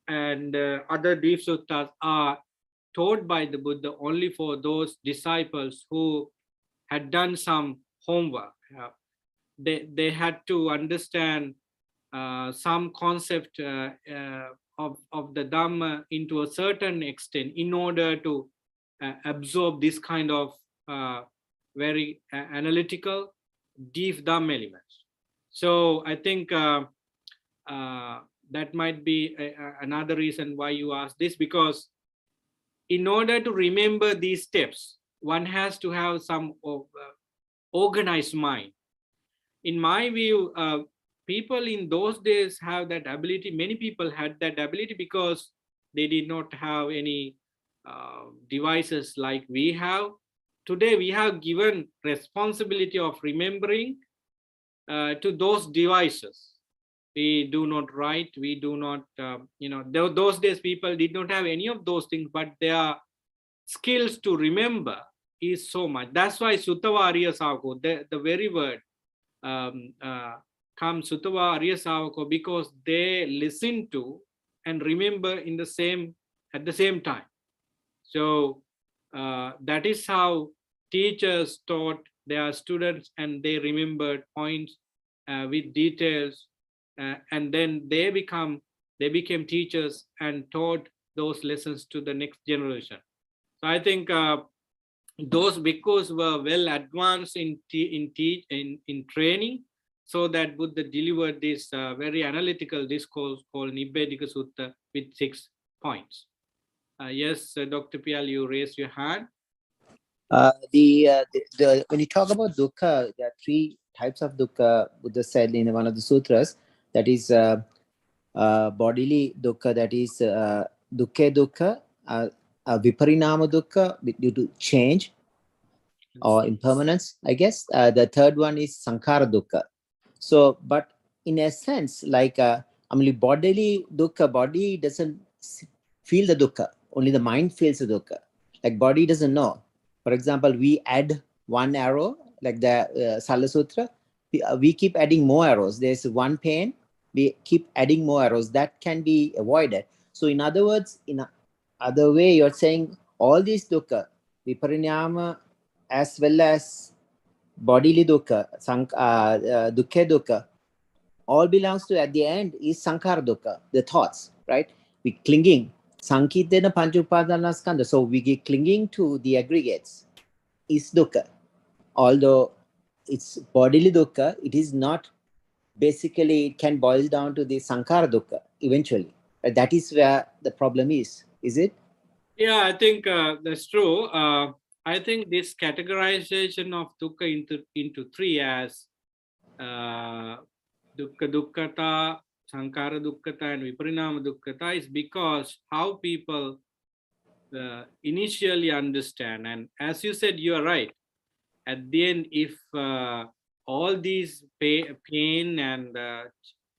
and other deep suttas are taught by the Buddha only for those disciples who had done some homework. They had to understand some concept of the Dhamma into a certain extent in order to absorb this kind of very analytical, deep Dhamma elements. So I think that might be another reason why you ask this, because in order to remember these steps, one has to have some organized mind. In my view, people in those days have that ability. Many people had that ability because they did not have any devices like we have. Today, we have given responsibility of remembering to those devices. We do not write, we do not, those days people did not have any of those things, but their skills to remember is so much. That's why Sutta Arya Savako, the very word comes Sutta Arya Savako, because they listen to and remember at the same time. So that is how teachers taught their students, and they remembered points with details, and then they became teachers and taught those lessons to the next generation. So I think those bhikkhus were well advanced in training, so that Buddha delivered this very analytical discourse called Nibbedika Sutta with 6 points. Yes, Dr. Pial, you raised your hand. When you talk about dukkha, there are 3 types of dukkha Buddha said in one of the sutras. That is bodily dukkha, that is dukkha dukkha, viparinama dukkha due to change or impermanence, I guess. The third one is sankhara dukkha. So, but in a sense, like bodily dukkha, body doesn't feel the dukkha, only the mind feels the dukkha. Like body doesn't know. For example, we add 1 arrow, like the Salla Sutra, we keep adding more arrows. There's 1 pain, we keep adding more arrows. That can be avoided. So in other words, in other way, you're saying all these dukkha, viparinama, as well as bodily dukkha, dukkha dukkha, all belongs to, at the end, is sankhara dukkha, the thoughts, right? We clinging. Sankitena panchupadanaskanda. So we get clinging to the aggregates is dukkha. Although it's bodily dukkha, it is not, basically it can boil down to the sankhara dukkha eventually. That is where the problem is it? Yeah, I think that's true. I think this categorization of dukkha into 3 as dukkha dukkhata, sankhara dukkhata, and viparinama dukkhata is because how people initially understand. And as you said, you are right. At the end, if all these pain and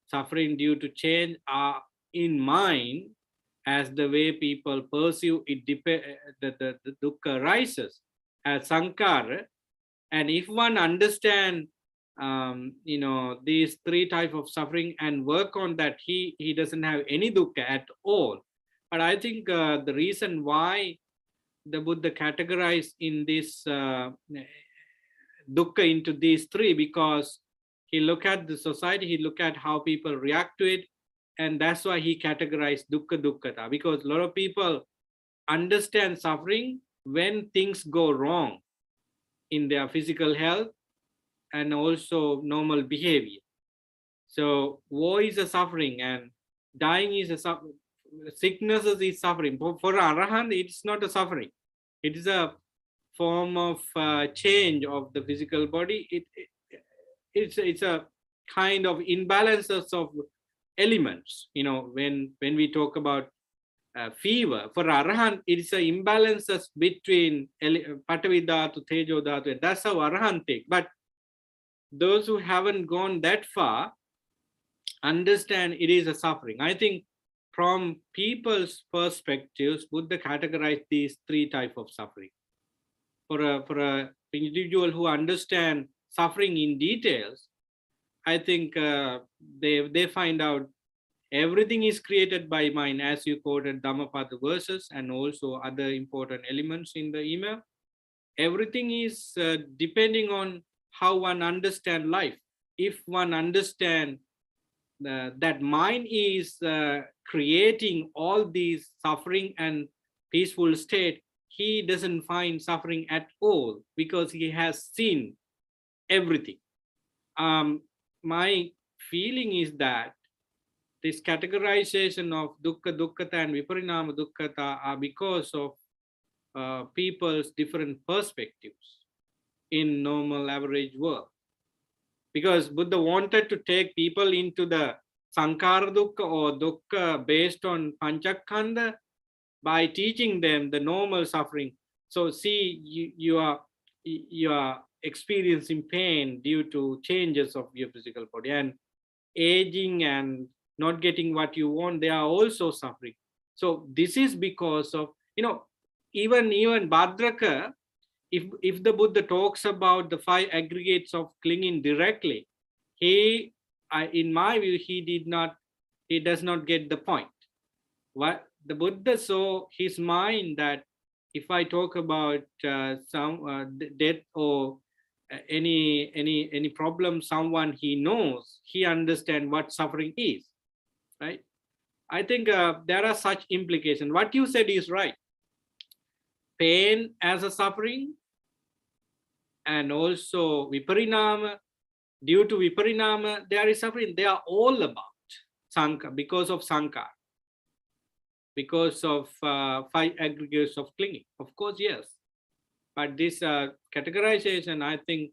suffering due to change are in mind, as the way people perceive it, the dukkha rises as sankhara, And if one understand, these three types of suffering and work on that, he doesn't have any dukkha at all. But I think the reason why the Buddha categorized in this dukkha into these three, because he look at the society, he look at how people react to it, and that's why he categorized dukkha dukkhata, because a lot of people understand suffering when things go wrong in their physical health and also normal behavior. So war is a suffering, and dying is a suffering, sicknesses is suffering. For Arahant, it's not a suffering. It is a form of change of the physical body. It's a kind of imbalances of elements. When we talk about fever, for Arahant, it is a imbalances between Patavi Dhatu, Tejo Dhatu, and that's how Arahant take. But those who haven't gone that far understand it is a suffering. I think from people's perspectives, Buddha categorized these three types of suffering. For a individual who understand suffering in details, I think they find out everything is created by mind, as you quoted Dhammapada verses and also other important elements in the email. Everything is depending on how one understand life. If one understand that mind is creating all these suffering and peaceful state, he doesn't find suffering at all because he has seen everything. My feeling is that this categorization of dukkha dukkhata and viparinama dukkhata are because of people's different perspectives in normal average world. Because Buddha wanted to take people into the sankhara dukkha or dukkha based on panchakhanda by teaching them the normal suffering. So see, you are experiencing pain due to changes of your physical body, and aging and not getting what you want, they are also suffering. So this is because of, even Bhadraka, if the Buddha talks about the 5 aggregates of clinging directly, in my view, he does not get the point. What the Buddha saw his mind that if I talk about some death or any problem, someone he knows, he understands what suffering is, right? I think there are such implications. What you said is right. Pain as a suffering, and also viparinama. Due to viparinama, there is suffering. They are all about sankhara, because of sankhara, because of 5 aggregates of clinging. Of course, yes. But this categorization, I think,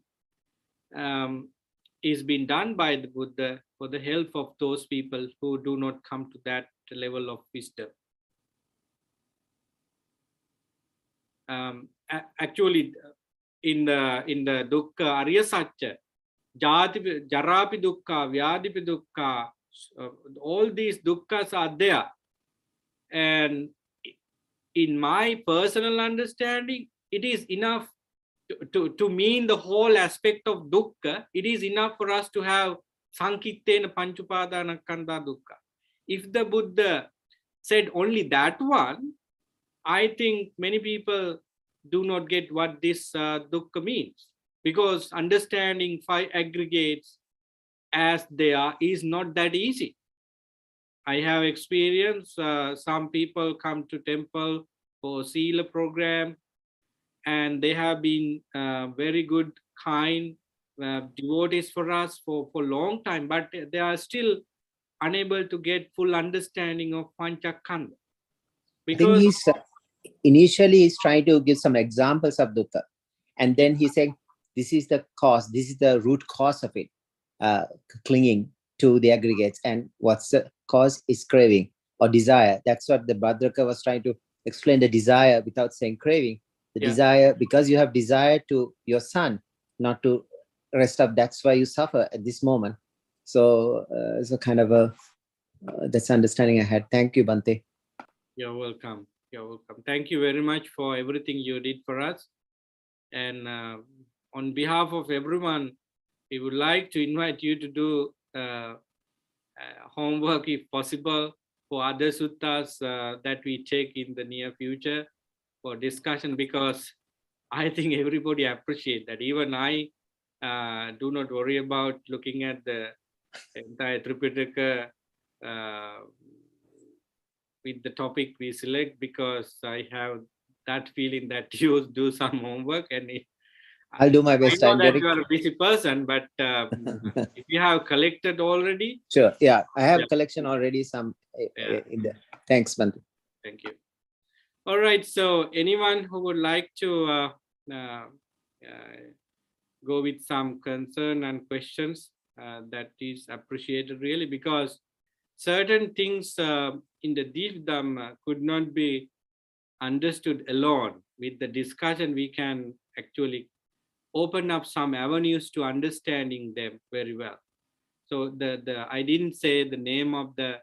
is being done by the Buddha for the help of those people who do not come to that level of wisdom. Actually, in the dukkha Arya Satya, jarapi dukkha, vyadipi dukkha, all these dukkhas are there. And in my personal understanding, it is enough to mean the whole aspect of dukkha. It is enough for us to have sankittena panchupadana kanda dukkha. If the Buddha said only that one, I think many people do not get what this dukkha means, because understanding 5 aggregates as they are is not that easy. I have experienced some people come to temple for Sila program, and they have been very good, kind devotees for us for long time, but they are still unable to get full understanding of Panchakhanda. I think he's initially he's trying to give some examples of dukkha, and then he's saying this is the cause, this is the root cause of it, clinging to the aggregates, and what's the cause is craving or desire. That's what the Bhadraka was trying to explain, the desire without saying craving. The desire, because you have desire to your son, not to rest up, that's why you suffer at this moment. So it's a kind of a that's understanding I had. Thank you, Bhante. You're welcome. You're welcome. Thank you very much for everything you did for us. And on behalf of everyone, we would like to invite you to do homework, if possible, for other suttas that we take in the near future for discussion, because I think everybody appreciate that. Even I do not worry about looking at the entire Tripitaka with the topic we select, because I have that feeling that you do some homework, and I'll do my I best. know I'm that very you are a busy person, but if you have collected already, sure. Yeah, I have yeah, collection already. Some yeah. in there. Thanks, Bantu. Thank you. All right. So anyone who would like to go with some concern and questions, that is appreciated really, because certain things in the deep Dhamma could not be understood alone. With the discussion, we can actually open up some avenues to understanding them very well. So I didn't say the name of the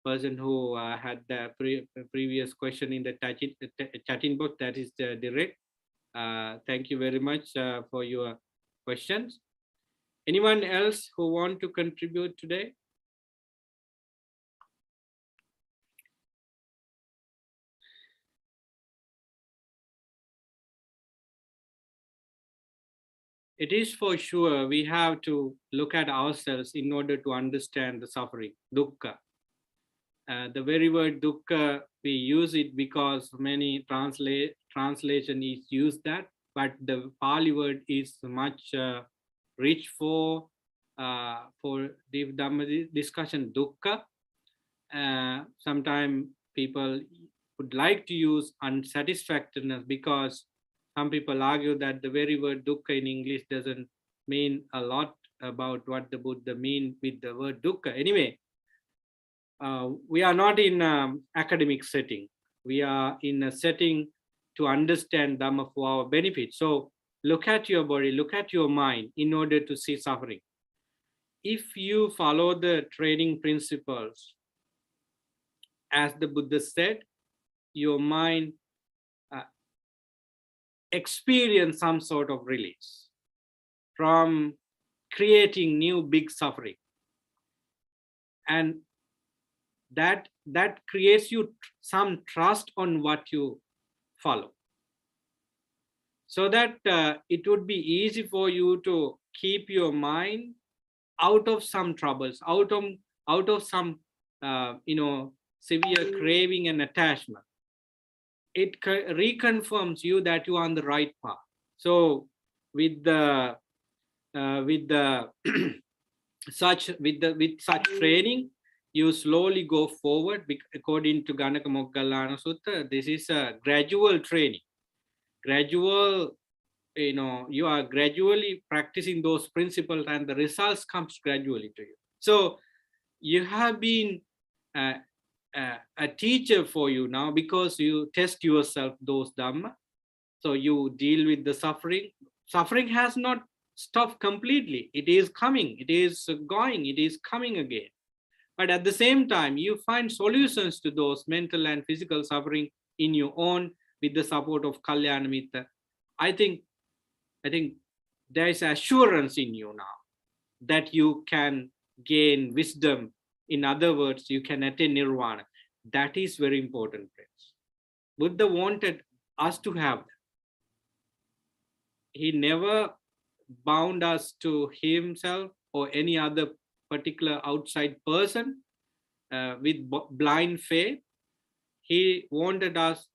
person who had the previous question in the chatting box. That is direct. Thank you very much for your questions. Anyone else who want to contribute today? It is for sure we have to look at ourselves in order to understand the suffering, dukkha. The very word dukkha, we use it because many translation is used that, but the Pali word is much rich for deep Dhamma discussion, dukkha. Sometimes people would like to use unsatisfactoriness, because some people argue that the very word dukkha in English doesn't mean a lot about what the Buddha mean with the word dukkha. Anyway, we are not in academic setting. We are in a setting to understand Dhamma for our benefit. So look at your body, look at your mind in order to see suffering. If you follow the training principles, as the Buddha said, your mind experience some sort of release from creating new big suffering. And that creates you some trust on what you follow, so that it would be easy for you to keep your mind out of some troubles, out of some severe craving and attachment. It reconfirms you that you are on the right path. So with the with such training, you slowly go forward. According to Ganaka Moggallana Sutta, this is a gradual training. Gradual, you are gradually practicing those principles, and the results comes gradually to you. So you have been a teacher for you now, because you test yourself those Dhamma. So you deal with the suffering. Suffering has not stopped completely. It is coming, it is going, it is coming again. But at the same time, you find solutions to those mental and physical suffering in your own, with the support of Kalyana Mitta. I think there is assurance in you now that you can gain wisdom. In other words, you can attain nirvana. That is very important, friends. Buddha wanted us to have that. He never bound us to himself or any other particular outside person with blind faith. He wanted us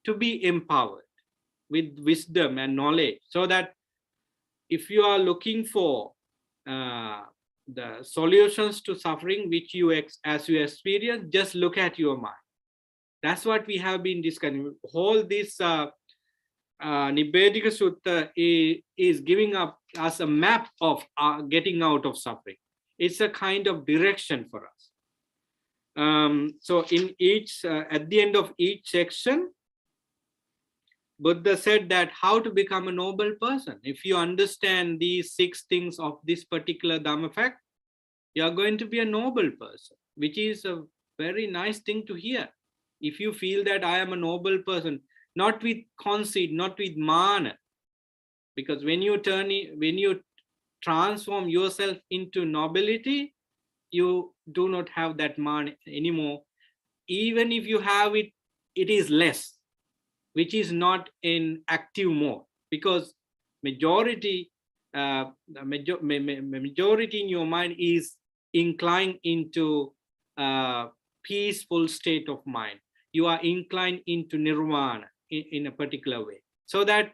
to be empowered with wisdom and knowledge, so that if you are looking for the solutions to suffering which you as you experience, just look at your mind. That's what we have been discussing. All this Nibbedika Sutta is giving us a map of getting out of suffering. It's a kind of direction for us. So in each, at the end of each section, Buddha said that how to become a noble person. If you understand these 6 things of this particular Dhamma fact, you are going to be a noble person, which is a very nice thing to hear. If you feel that I am a noble person, not with conceit, not with mana, because when you transform yourself into nobility, you do not have that man anymore. Even if you have it, it is less, which is not in active mode, because majority majority in your mind is inclined into peaceful state of mind. You are inclined into nirvana in a particular way, so that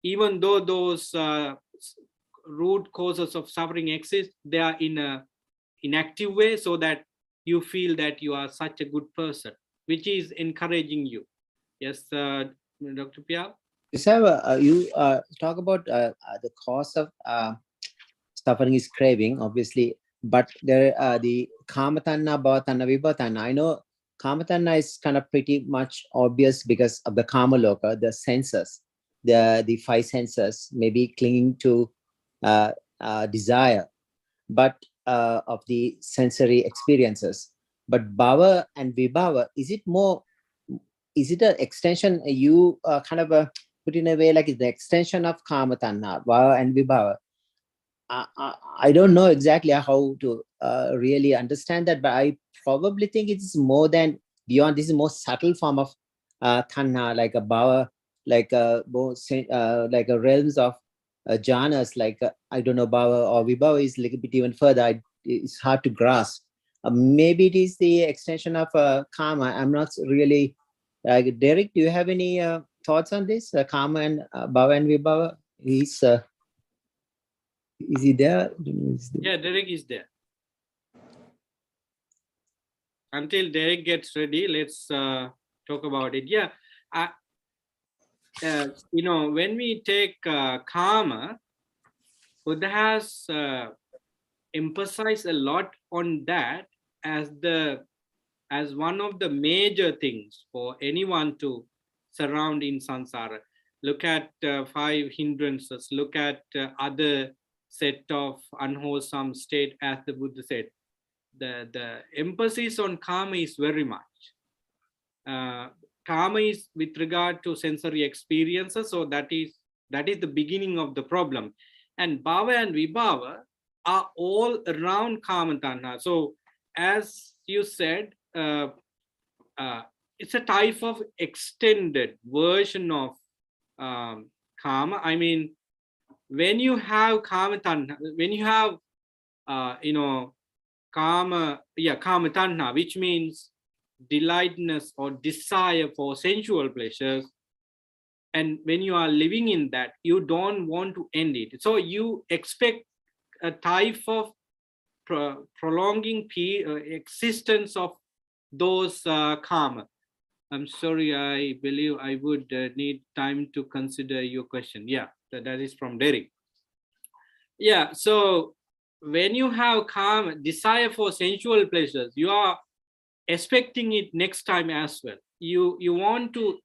even though those root causes of suffering exist, they are in a inactive way, so that you feel that you are such a good person, which is encouraging you. Yes, Dr. Pia. You talk about the cause of suffering is craving, obviously, but there the kamatanna, bhavatanna, vibhatanna. I know kamatanna is kind of pretty much obvious because of the kama loka, the senses, the five senses, maybe clinging to desire, but of the sensory experiences. But bhava and vibhava, is it an extension? You kind of put in a way like it's the extension of kama tanha, bhava and vibhava. I don't know exactly how to really understand that, but I probably think it's more than beyond. This is a more subtle form of tanha, like a bhava, like like a realms of jhanas, like I don't know, bhava or vibhava is a little bit even further. It's hard to grasp. Maybe it is the extension of karma. I'm not really. Derek, do you have any thoughts on this? Karma and bhava and vibhava. Is he there? Yeah, Derek is there. Until Derek gets ready, let's talk about it. Yeah, when we take karma, Buddha has emphasized a lot on that as one of the major things for anyone to surround in samsara. Look at 5 hindrances. Look at other set of unwholesome state, as the Buddha said. The emphasis on karma is very much. Karma is with regard to sensory experiences, so that is the beginning of the problem. And bhava and vibhava are all around karma tanha. So as you said, it's a type of extended version of karma. I mean, when you have karma tanha, when you have karma tanha, which means delightness or desire for sensual pleasures, and when you are living in that, you don't want to end it, so you expect a type of prolonging existence of those karma. I'm sorry, I believe I would need time to consider your question. Yeah, that is from Derek. Yeah, so when you have karma, desire for sensual pleasures, you are expecting it next time as well. You want to,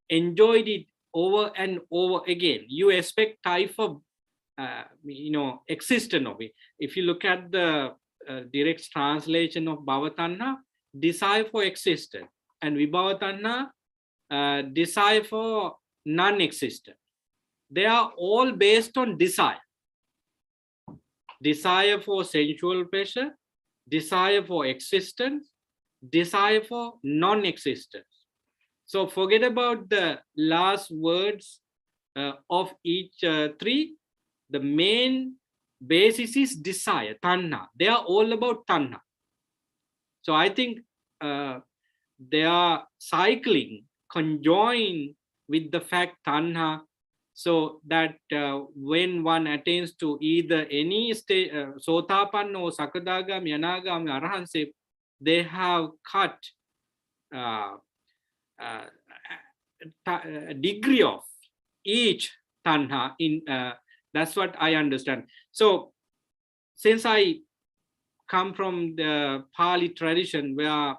enjoy it over and over again. You expect type of existence of it. If you look at the direct translation of bhavatanha, desire for existence, and vibhavatanha, desire for non-existent. They are all based on desire. Desire for sensual pleasure, desire for existence, desire for non-existence. So forget about the last words of each three. The main basis is desire, tanha. They are all about tanha. So I think they are cycling, conjoined with the fact tanha, so that when one attains to either any state, sotapanna or sakadagami, anagami, arahantse, they have cut a degree of each tanha in that's what I understand. So since I come from the Pali tradition, where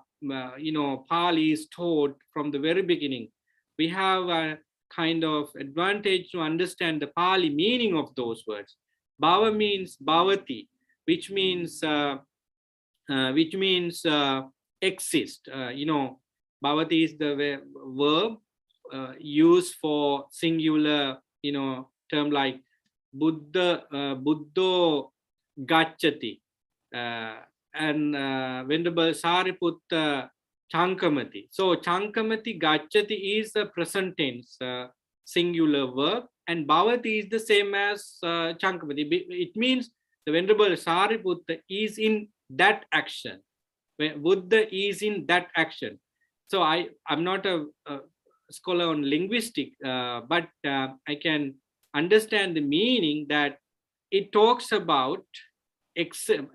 Pali is taught from the very beginning, we have a kind of advantage to understand the Pali meaning of those words. Bhava means bhavati, which means exist. Bhavati is the verb used for singular term like Buddha, Buddho Gacchati, and Venerable Sariputta Chankamati. So Chankamati Gacchati is the present tense singular verb, and Bhavati is the same as Chankamati. It means the Venerable Sariputta is in that action. Buddha is in that action. So I'm not a scholar on linguistic, but I can understand the meaning that it talks about existence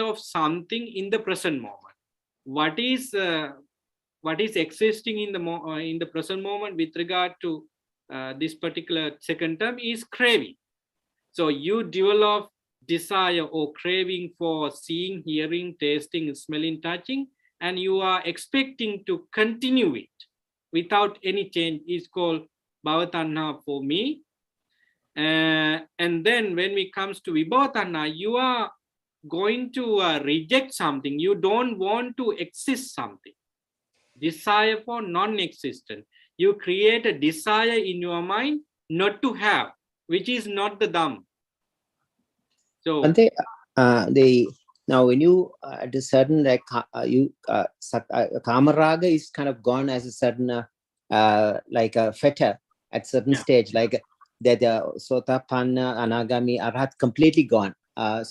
of something in the present moment. What is existing in the present moment with regard to this particular second term is craving. So you develop desire or craving for seeing, hearing, tasting, smelling, touching, and you are expecting to continue it without any change is called bhavatanha for me. And then when it comes to vibhavatanha, you are going to reject something. You don't want to exist something. Desire for non-existent. You create a desire in your mind not to have, which is not the Dhamma. So and they now when you at a certain like kamaraga is kind of gone as a certain like a fetter at certain stage, like that sotapanna, anagami, arhat completely gone by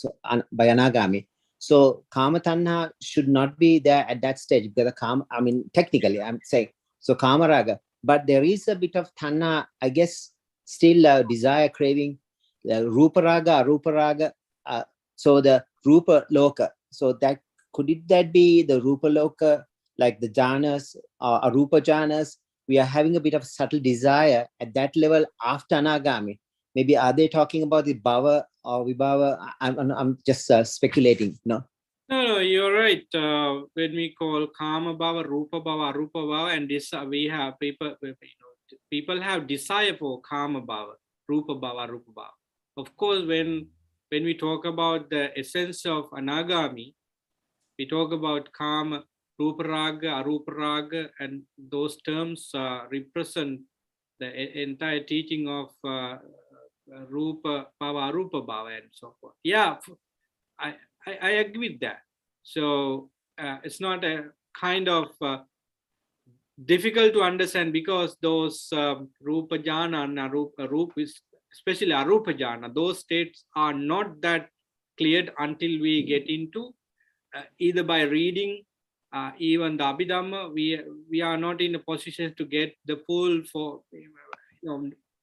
anagami. So kama tanha should not be there at that stage, because I mean technically I'm saying so kamaraga, but there is a bit of tanha, I guess, still desire, craving, rupa raga, arupa raga. So the rupa loka, so that that be the rupa loka, like the jhanas or arupa jhanas? We are having a bit of subtle desire at that level after anagami. Maybe are they talking about the bhava or vibhava? I'm just speculating. No, you're right. When we call kama bhava, rupa bhava, arupa bhava, and this we have people have desire for kama bhava, rupa bhava, arupa bhava. Of course, when we talk about the essence of anagami, we talk about kama, rupa raga, arupa raga, and those terms represent the entire teaching of rupa bhava, arupa bhava, and so forth. Yeah, I agree with that. So it's not a kind of difficult to understand, because those rupa jhana and arupa, especially arupa jhana, those states are not that cleared until we get into either by reading even the Abhidhamma. We are not in a position to get the full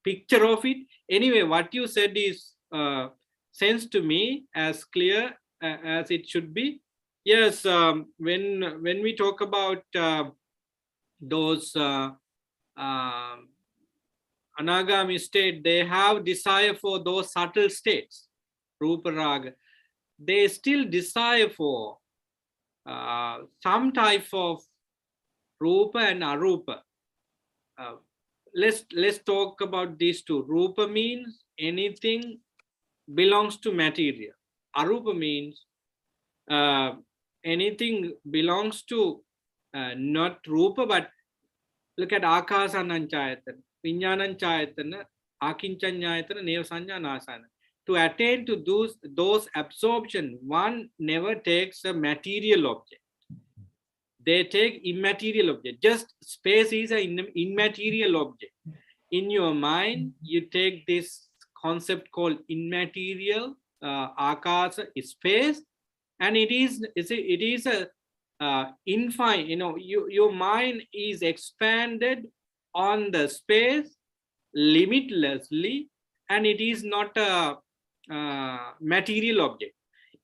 picture of it. Anyway, what you said is sense to me as clear as it should be. Yes, when we talk about those anagami state, they have desire for those subtle states, rupa raga. They still desire for some type of rupa and arupa. Let's talk about these two. Rupa means anything belongs to material. Arupa means anything belongs to not rupa, but look at akasananchayatana, viññānañchayatana, akiñcaññayatana, nevasaññanasana. To attain to those absorption, one never takes a material object. They take immaterial object. Just space is an immaterial object. In your mind, you take this concept called immaterial akasa, space, and it is a infinite. Your mind is expanded on the space limitlessly, and it is not a material object.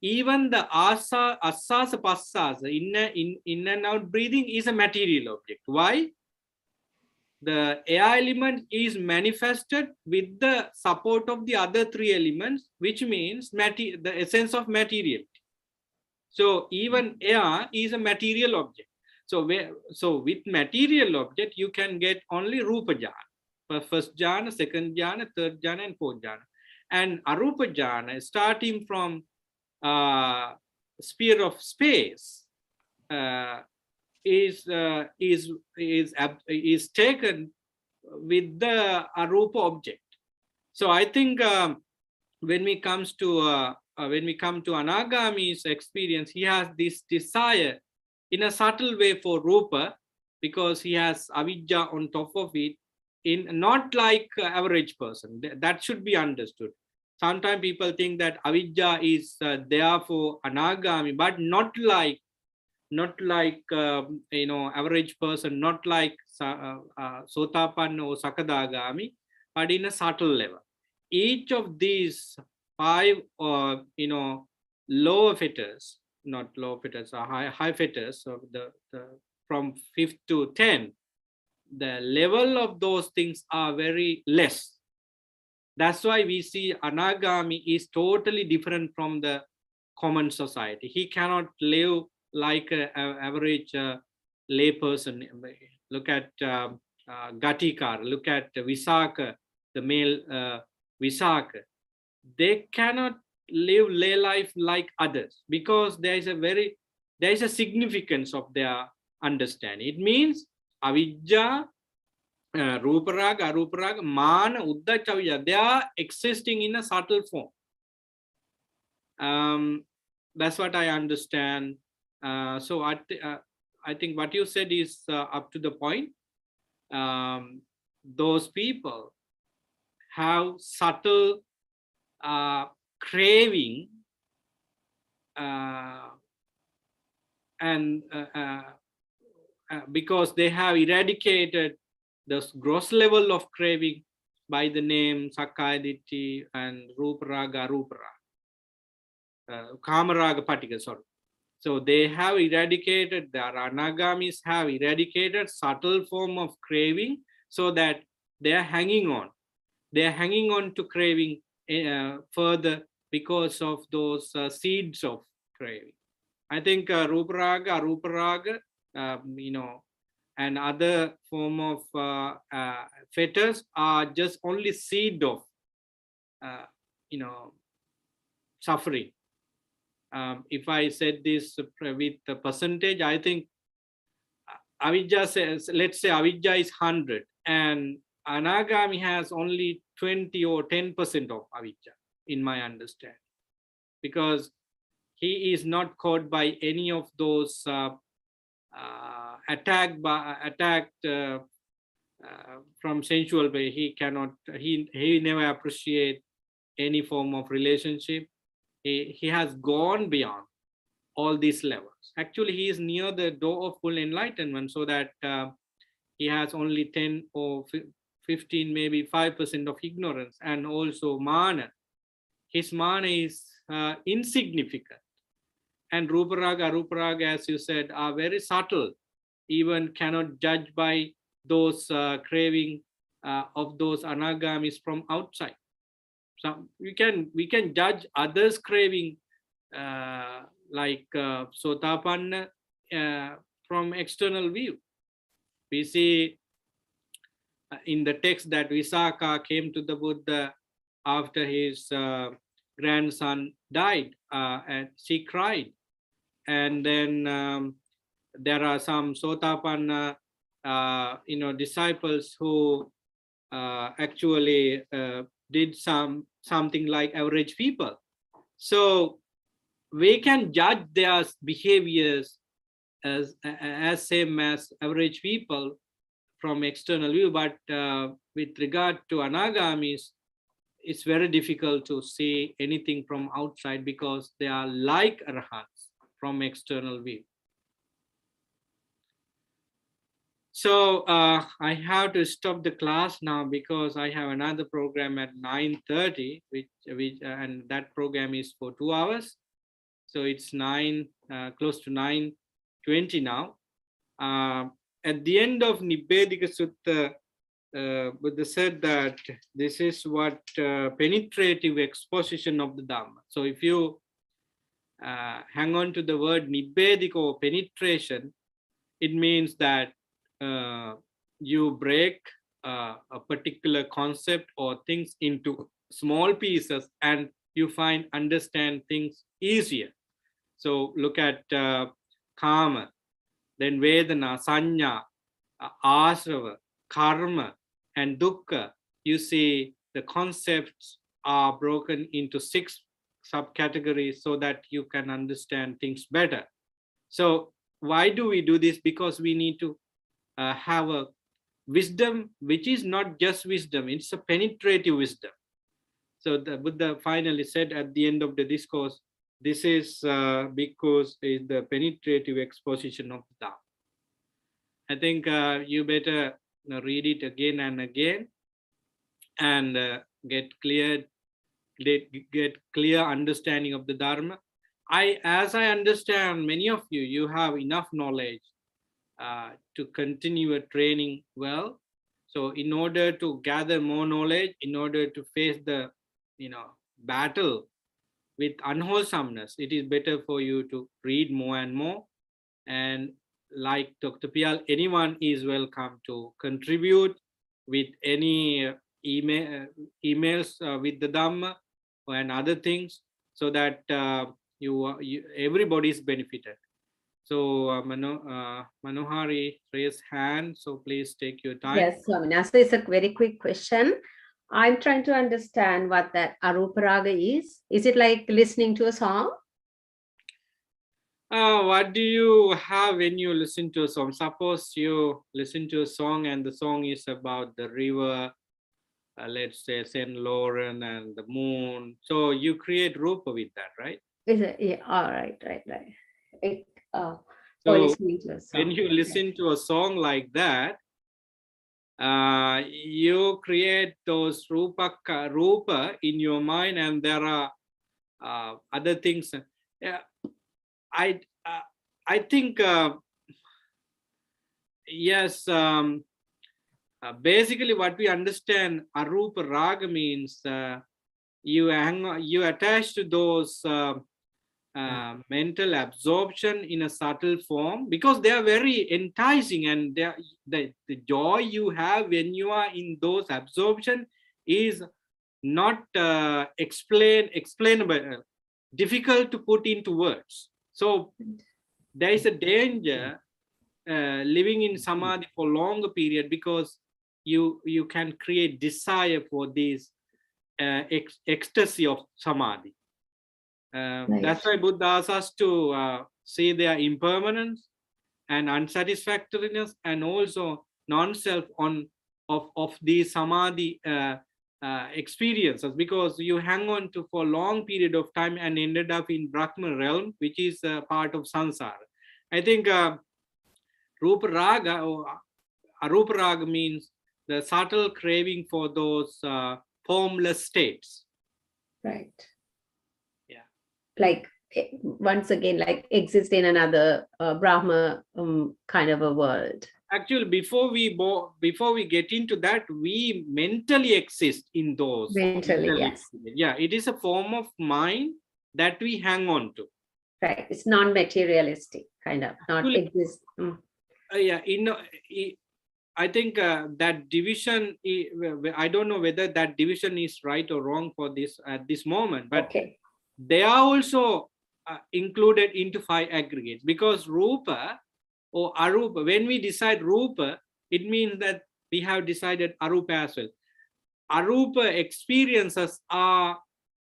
Even the asasa passasa, in and out breathing, is a material object. Why? The air element is manifested with the support of the other three elements, which means the essence of materiality. So even air is a material object. So with material object, you can get only rupa jhana, first jhana, second jhana, third jhana, and fourth jhana. And arupa jhana, starting from sphere of space, is taken with the arupa object. So I think when we come to Anagami's experience, he has this desire in a subtle way for rupa, because he has avidya on top of it, in not like average person. That should be understood. Sometimes people think that avidya is there for Anagami, but not like average person, not like Sotapanna or Sakadagami, but in a subtle level. Each of these five lower fetters, not lower fetters, high fetters of the from 5th to 10, the level of those things are very less. That's why we see Anagami is totally different from the common society. He cannot live like an average lay person. Look at Gatikar, look at Visaka, the male Visaka. They cannot live lay life like others, because there is a significance of their understanding. It means avidya, Ruparaga, Aruparaga, Mana, Uddhachavidya, they are existing in a subtle form. That's what I understand. So I think what you said is up to the point. Those people have subtle craving and because they have eradicated the gross level of craving by the name Sakkaya Ditthi and Ruparaga, Aruparaga. Kamaraga Patika, sorry. So they have eradicated, the Anagamis have eradicated subtle form of craving, so that they are hanging on. They are hanging on to craving further because of those seeds of craving. I think Ruparaga, Aruparaga, and other form of fetters are just only seed of, suffering. If I said this with the percentage, I think avidya says, let's say avidya is 100 and Anagami has only 20 or 10% of avidya, in my understanding, because he is not caught by any of those attacked from sensual way. He cannot, he never appreciate any form of relationship. He has gone beyond all these levels. Actually, he is near the door of full enlightenment, so that he has only 10 or 15, maybe 5% of ignorance, and also mana. His mana is insignificant. And Ruparaga, Aruparaga, as you said, are very subtle, even cannot judge by those craving of those Anagamis from outside. So we can judge others' craving like Sotapanna from external view. We see in the text that Visakha came to the Buddha after his grandson died, and she cried. And then there are some Sotapanna disciples who actually did something like average people. So we can judge their behaviors as same as average people from external view, but with regard to Anagamis, it's very difficult to see anything from outside, because they are like Arhats from external view. So I have to stop the class now, because I have another program at 9:30, which and that program is for 2 hours. So it's close to 9:20 now. At the end of Nibbedika Sutta, Buddha said that this is what penetrative exposition of the Dhamma. So if you hang on to the word Nibbedika or penetration, it means that you break a particular concept or things into small pieces, and you understand things easier. So look at Kama, then Vedana, Sanya, Asrava, Karma, and dukkha, you see the concepts are broken into 6 subcategories so that you can understand things better. So why do we do this? Because we need to have a wisdom which is not just wisdom, it's a penetrative wisdom. So the Buddha finally said at the end of the discourse, this is because is the penetrative exposition of the Dhamma. I think you better read it again and again and get clear understanding of the Dharma. As I understand, many of you have enough knowledge to continue training well. So in order to gather more knowledge, in order to face the battle with unwholesomeness, it is better for you to read more and more. And like Dr. Pial, anyone is welcome to contribute with any emails with the Dhamma and other things, so that everybody is benefited. So Manohari raised hand, so please take your time. Yes, Swamina. So it's a very quick question. I'm trying to understand what that Arupa Raga is. Is it like listening to a song? What do you have when you listen to a song? Suppose you listen to a song and the song is about the river, let's say St. Lawrence and the moon. So you create rupa with that, right? Is it? Yeah. All right. So listening to a song. when you listen to a song like that, you create those rupa in your mind, and there are other things. I think yes. Basically, what we understand Arupa Raga means you attach to those mental absorption in a subtle form, because they are very enticing, and the joy you have when you are in those absorption is not explainable, difficult to put into words. So there is a danger living in samadhi for longer period, because you can create desire for this ecstasy of samadhi. Right. That's why Buddha asks us to see their impermanence and unsatisfactoriness, and also non-self of these samadhi experiences, because you hang on to for a long period of time and ended up in Brahma realm, which is part of samsara. I think Rupa Raga or Arupa Raga means the subtle craving for those formless states. Right. Yeah. Like once again, like exist in another Brahma kind of a world. Actually, before we get into that, we mentally exist in those. Mentally, yes. Yeah, it is a form of mind that we hang on to. Right. It's non-materialistic, kind of, not exist. Yeah, I think that division, I don't know whether that division is right or wrong for this at this moment, but okay. They are also included into 5 aggregates, because Rupa or Arupa, when we decide Rupa, it means that we have decided Arupa as well. Arupa experiences are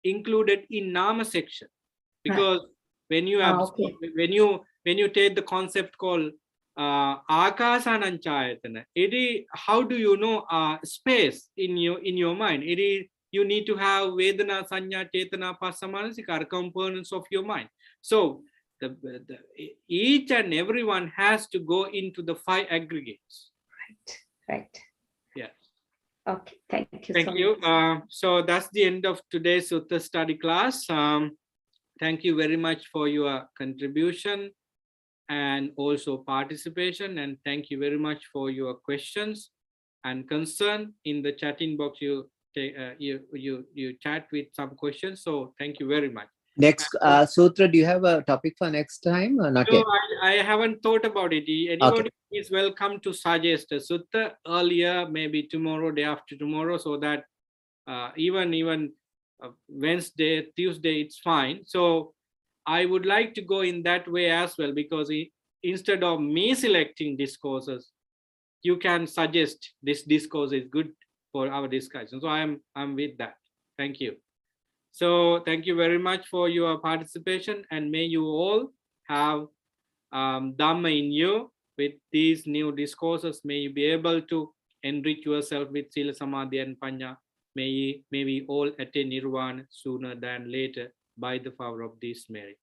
included in Nama section, because right. When you when you take the concept called Akasananchayatana, it is, how do you know space in your mind? It is, you need to have Vedana, Sanya, Chetana, Passamanasika components of your mind. So each and everyone has to go into the 5 aggregates. Right. Yeah. Okay. Thank you. Thank you. So that's the end of today's Sutta study class. Thank you very much for your contribution and also participation, and thank you very much for your questions and concern. In the chatting box, you chat with some questions, so thank you very much. Next sutra, do you have a topic for next time or not? No, yet? I haven't thought about it. Anybody is welcome to suggest a sutta earlier, maybe tomorrow, day after tomorrow, so that even Wednesday, Tuesday, it's fine. So I would like to go in that way as well, because instead of me selecting discourses, you can suggest this discourse is good for our discussion. So I'm with that. Thank you. So thank you very much for your participation, and may you all have Dhamma in you with these new discourses. May you be able to enrich yourself with Sila, Samadhi, and Panya. May we all attain Nirvana sooner than later by the power of this marriage.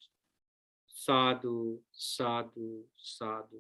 Sadhu, sadhu, sadhu.